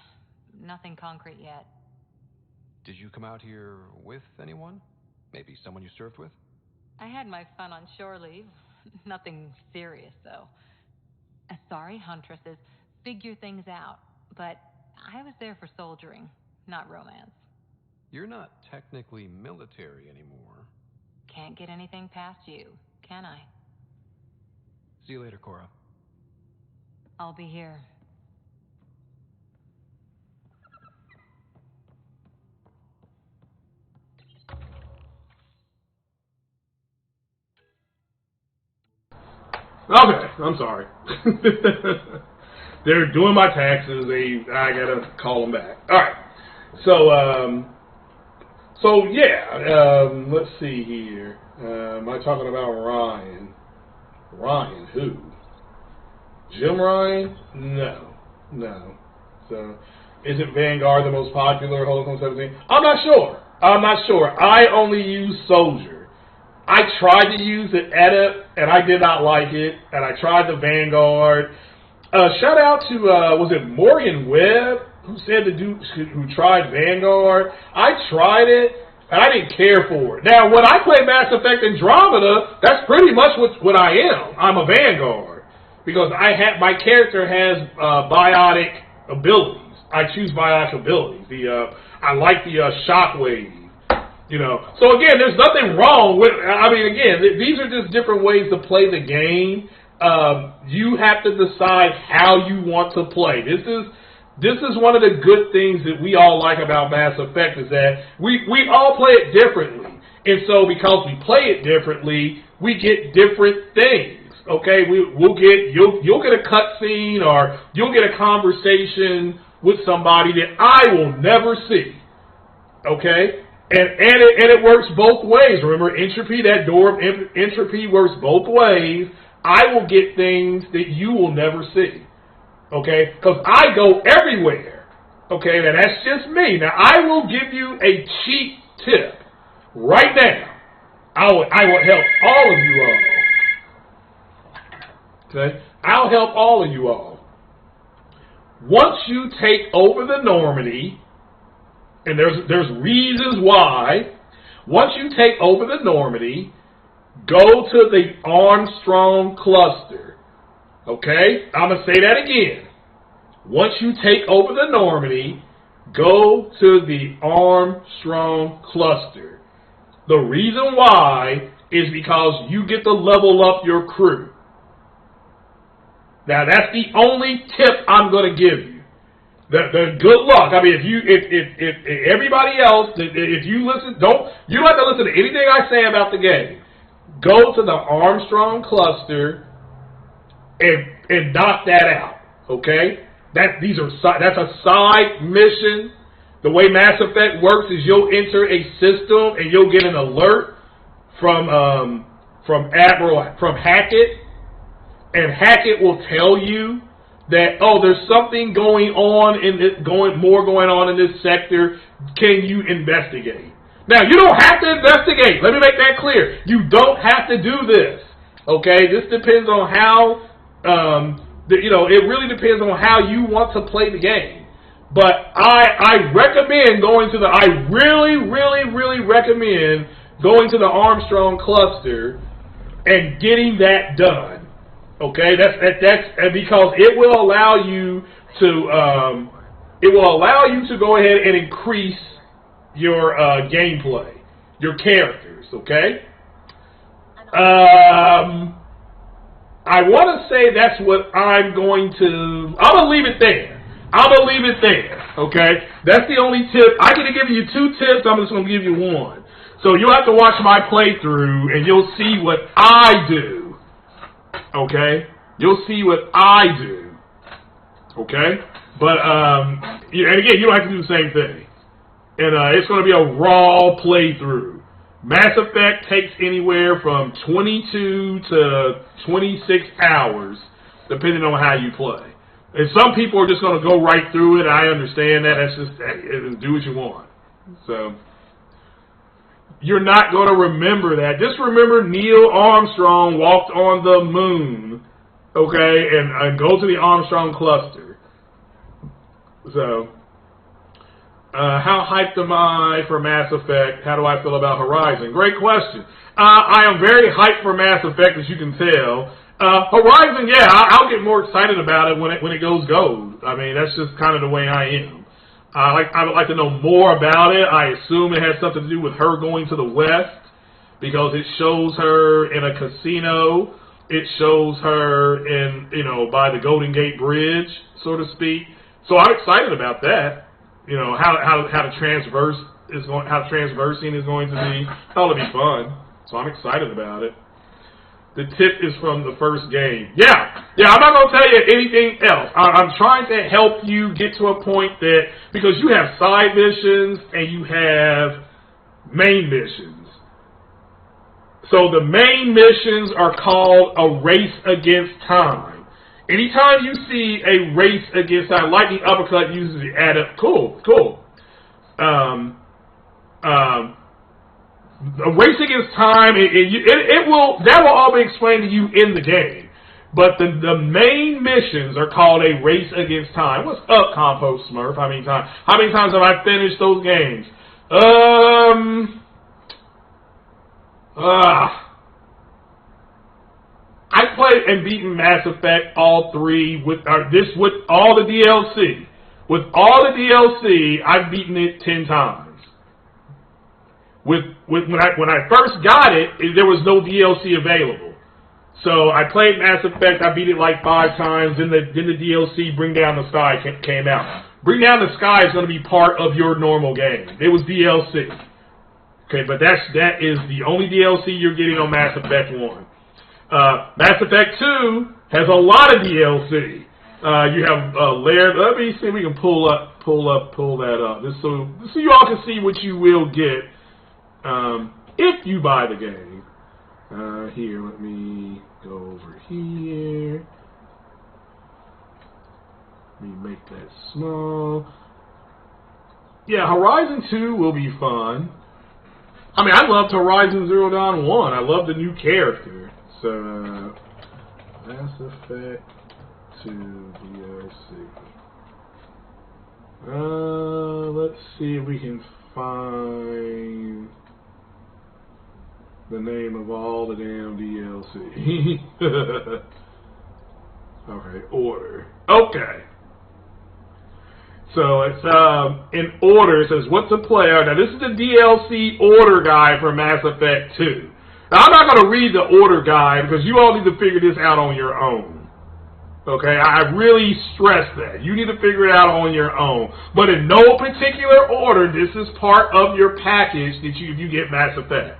Nothing concrete yet. Did you come out here with anyone? Maybe someone you served with? I had my fun on shore leave. Nothing serious, though. Sorry, Huntresses. Figure things out. But I was there for soldiering, not romance. You're not technically military anymore. Can't get anything past you, can I? See you later, Cora. I'll be here. Okay, I'm sorry. They're doing my taxes. I gotta call them back. All right. So yeah. Let's see here. Am I talking about Ryan? Ryan who? Jim Ryan? No. So Isn't Vanguard the most popular Holocron 17? I'm not sure. I only use Soldier. I tried to use the Edit, and I did not like it. And I tried the Vanguard. Shout out to, was it Morgan Webb, who tried Vanguard? I tried it, and I didn't care for it. Now, when I play Mass Effect Andromeda, that's pretty much what I am. I'm a Vanguard. Because my character has biotic abilities. I choose biotic abilities. I like the shockwave. So again, there's nothing wrong with. I mean, again, these are just different ways to play the game. You have to decide how you want to play. This is one of the good things that we all like about Mass Effect is that we all play it differently, and so because we play it differently, we get different things. Okay, you'll get a cutscene or you'll get a conversation with somebody that I will never see. Okay, and it works both ways. Remember, entropy, that door of entropy works both ways. I will get things that you will never see. Okay, because I go everywhere. Okay, now that's just me. Now I will give you a cheap tip right now. I will help all of you all. Okay, I'll help all of you all. Once you take over the Normandy, and there's reasons why. Once you take over the Normandy, go to the Armstrong cluster. Okay, I'm gonna say that again. Once you take over the Normandy, go to the Armstrong cluster. The reason why is because you get to level up your crew. Now that's the only tip I'm going to give you. The good luck. I mean, if everybody else, if you listen, you don't have to listen to anything I say about the game. Go to the Armstrong cluster and knock that out. Okay, that's a side mission. The way Mass Effect works is you'll enter a system and you'll get an alert from Hackett. And Hackett will tell you that, there's something going on more going on in this sector. Can you investigate? Now, you don't have to investigate. Let me make that clear. You don't have to do this. Okay, this depends on how. It really depends on how you want to play the game. But I recommend going to I really, really, really recommend going to the Armstrong cluster and getting that done. Okay, that's because it will allow you to go ahead and increase your gameplay, your characters. Okay. I want to say that's what I'm going to leave it there. Okay, that's the only tip. I can give you 2 tips. I'm just going to give you 1. So you'll have to watch my playthrough, and you'll see what I do. Okay, you'll see what I do. Okay, but and again, you don't have to do the same thing. And it's going to be a raw playthrough. Mass Effect takes anywhere from 22 to 26 hours, depending on how you play. And some people are just going to go right through it. I understand that. That's just do what you want. So you're not going to remember that. Just remember Neil Armstrong walked on the moon, okay, and go to the Armstrong cluster. So, how hyped am I for Mass Effect? How do I feel about Horizon? Great question. I am very hyped for Mass Effect, as you can tell. Horizon, yeah, I'll get more excited about it when it goes gold. I mean, that's just kind of the way I am. I would like to know more about it. I assume it has something to do with her going to the West because it shows her in a casino. It shows her by the Golden Gate Bridge, so to speak. So I'm excited about that. How the transversing is going to be. That'll be fun. So I'm excited about it. The tip is from the first game. Yeah, I'm not going to tell you anything else. I'm trying to help you get to a point that, because you have side missions and you have main missions. So the main missions are called a race against time. anytime you see a race against time, lightning uppercut uses the add up. Cool. A race against time, that will all be explained to you in the game. But the main missions are called a race against time. What's up, Compost Smurf? How many times have I finished those games? I played and beaten Mass Effect all 3 with all the DLC. With all the DLC, I've beaten it 10 times. When I first got it, there was no DLC available. So I played Mass Effect, I beat it like 5 times, then the DLC Bring Down the Sky came out. Bring Down the Sky is going to be part of your normal game. It was DLC. Okay, but that is the only DLC you're getting on Mass Effect 1. Mass Effect 2 has a lot of DLC. You have layered. Let me see if we can pull that up. Just so you all can see what you will get if you buy the game. Here, let me go over here. Let me make that small. Yeah, Horizon 2 will be fun. I mean, I loved Horizon Zero Dawn 1. I love the new character. So, Mass Effect 2 DLC. Let's see if we can find the name of all the damn DLC. Okay, order. Okay. So it's in order. It says what's a player. Now this is the DLC order guide for Mass Effect 2. Now I'm not going to read the order guide because you all need to figure this out on your own. Okay, I really stress that. You need to figure it out on your own. But in no particular order, this is part of your package that you get Mass Effect.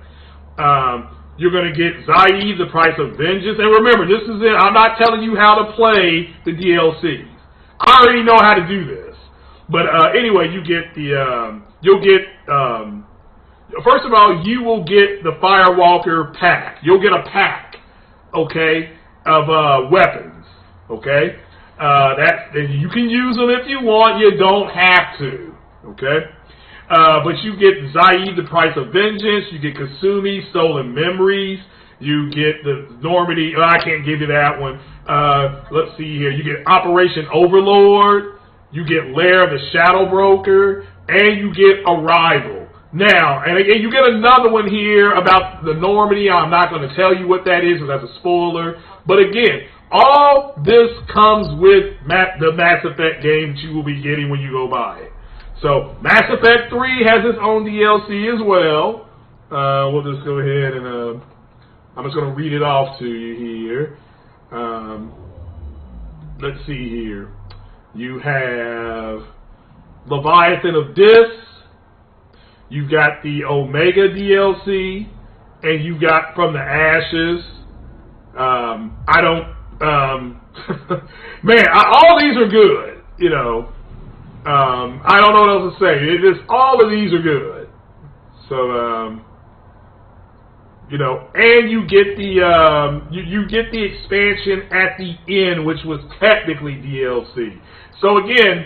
You're going to get Zaid, the Price of Vengeance. And remember, this is it. I'm not telling you how to play the DLCs. I already know how to do this. But anyway, you get first of all, you will get the Firewalker pack. You'll get a pack, okay, of weapons, okay? You can use them if you want. You don't have to, okay? But you get Zaid, the Price of Vengeance. You get Kasumi, Stolen Memories. You get the Normandy. I can't give you that one. Let's see here. You get Operation Overlord. You get Lair of the Shadow Broker. And you get Arrival. Now, and again, you get another one here about the Normandy. I'm not going to tell you what that is because that's a spoiler. But again, all this comes with the Mass Effect game that you will be getting when you go buy it. So, Mass Effect 3 has its own DLC as well. We'll just go ahead and I'm just going to read it off to you here. Let's see here. You have Leviathan of Dis. You've got the Omega DLC. And you got From the Ashes. All these are good, you know. I don't know what else to say. All of these are good. So, you know, and you get the you get the expansion at the end, which was technically DLC. So again,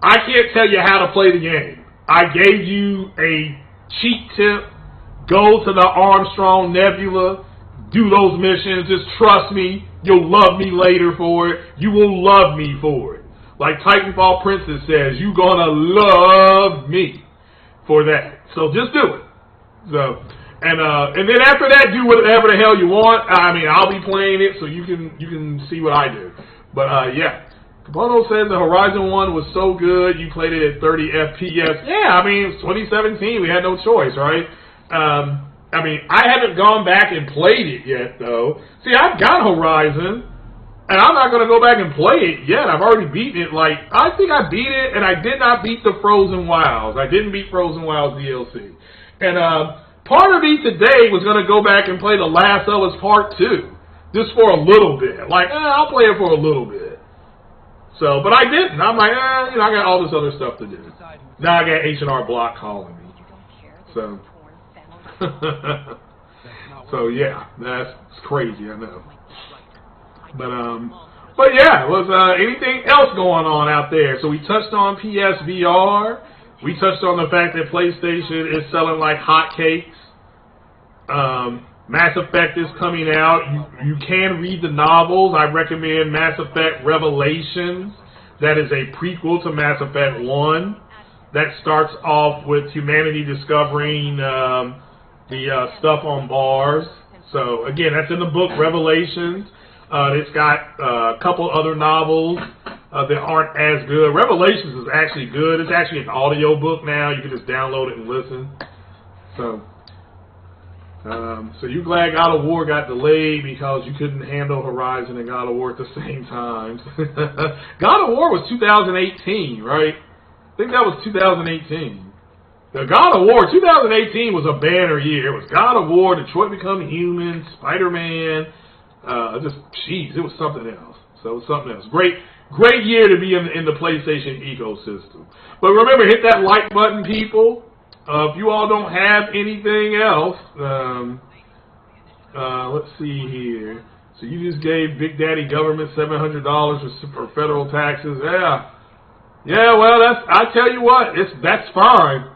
I can't tell you how to play the game. I gave you a cheat tip. Go to the Armstrong Nebula. Do those missions. Just trust me. You'll love me later for it. You will love me for it. Like Titanfall Princess says, you're going to love me for that. So just do it. So, and then after that, do whatever the hell you want. I mean, I'll be playing it so you can see what I do. But, yeah. Capono says the Horizon 1 was so good, you played it at 30 FPS. Yeah, I mean, it's 2017. We had no choice, right? I mean, I haven't gone back and played it yet, though. See, I've got Horizon. And I'm not going to go back and play it yet. I've already beaten it. I think I beat it, and I did not beat the Frozen Wilds. I didn't beat Frozen Wilds DLC. And part of me today was going to go back and play The Last of Us Part 2. Just for a little bit. I'll play it for a little bit. So, but I didn't. I'm like, I got all this other stuff to do. Now I got H&R Block calling me. So, so yeah, that's crazy, I know. But But yeah, was anything else going on out there? So we touched on PSVR. We touched on the fact that PlayStation is selling like hotcakes. Mass Effect is coming out. You can read the novels. I recommend Mass Effect Revelations. That is a prequel to Mass Effect 1. That starts off with humanity discovering the stuff on Mars. So again, that's in the book Revelations. It's got a couple other novels that aren't as good. Revelations is actually good. It's actually an audio book now. You can just download it and listen. So you're glad God of War got delayed because you couldn't handle Horizon and God of War at the same time. God of War was 2018, right? I think that was 2018. The God of War 2018 was a banner year. It was God of War, Detroit Become Human, Spider-Man. It was something else. So it was something else. Great year to be in the PlayStation ecosystem. But remember, hit that like button, people. If you all don't have anything else, let's see here. So you just gave Big Daddy government $700 for federal taxes. Yeah. Well, I tell you what, that's fine.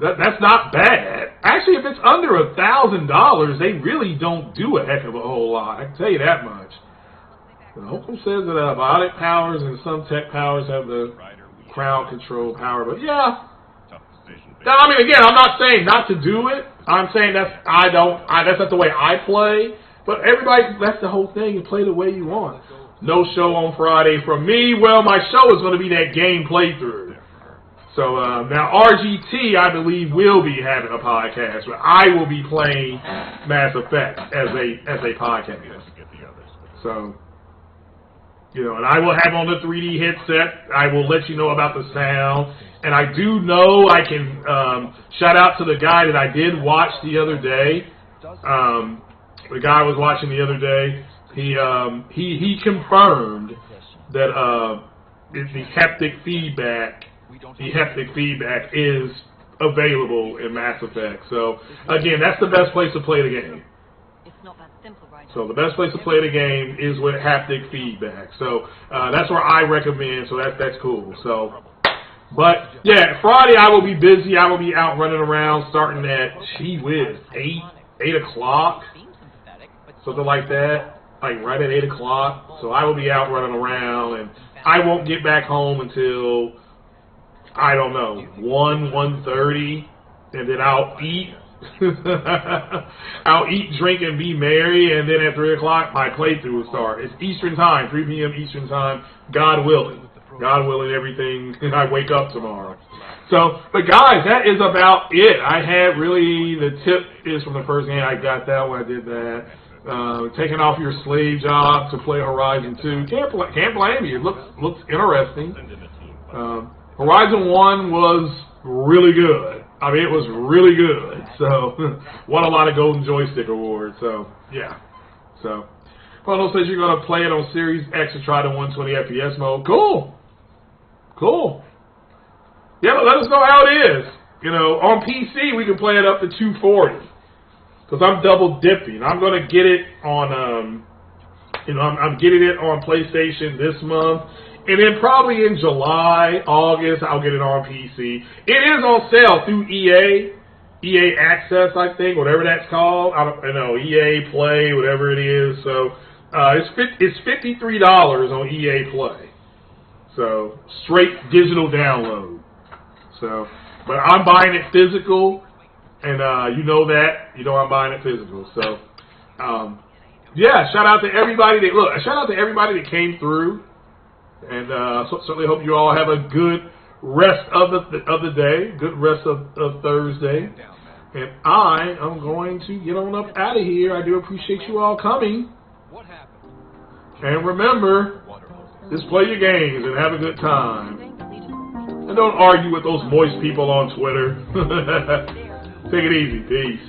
That's not bad. Actually, if it's under $1,000, they really don't do a heck of a whole lot. I can tell you that much. Holcomb says that biotic powers and some tech powers have the crowd control power, but yeah. I mean, again, I'm not saying not to do it. I'm saying that's not the way I play. But everybody, that's the whole thing. You play the way you want. No show on Friday from me. Well, my show is going to be that game playthrough. So now RGT, I believe, will be having a podcast, but I will be playing Mass Effect as a podcast. So, and I will have on the 3D headset. I will let you know about the sound. And I do know I can shout out to the guy that I did watch the other day. The guy I was watching the other day. He confirmed that the haptic feedback is available in Mass Effect. So again, that's the best place to play the game. So the best place to play the game is with haptic feedback. So that's where I recommend. So that's cool. So, but yeah, Friday I will be busy. I will be out running around starting at 8 o'clock, something like that, like right at 8 o'clock. So I will be out running around, and I won't get back home until, I don't know, 1:30, and then I'll eat. I'll eat, drink, and be merry, and then at 3 o'clock, my playthrough will start. It's Eastern Time, 3 p.m. Eastern Time, God willing. God willing, everything, I wake up tomorrow. So, but guys, that is about it. I had really, the tip is from the first game. I got that when I did that. Taking off your slave job to play Horizon 2. Can't blame you. It looks interesting. Horizon 1 was really good. I mean, it was really good. So, won a lot of Golden Joystick Awards. So, yeah. So, Pono says you're going to play it on Series X to try the 120 FPS mode. Cool. Yeah, but let us know how it is. On PC, we can play it up to 240. Because I'm double dipping. I'm going to get it on, I'm getting it on PlayStation this month. And then probably in July, August, I'll get it on PC. It is on sale through EA Access, I think, whatever that's called. I don't know, EA Play, whatever it is. So it's $53 on EA Play. So straight digital download. So, but I'm buying it physical, and you know that. You know I'm buying it physical. So, yeah. Shout out to everybody that came through. And certainly hope you all have a good rest of the day, good rest of Thursday. And I am going to get on up out of here. I do appreciate you all coming. And remember, just play your games and have a good time. And don't argue with those moist people on Twitter. Take it easy. Peace.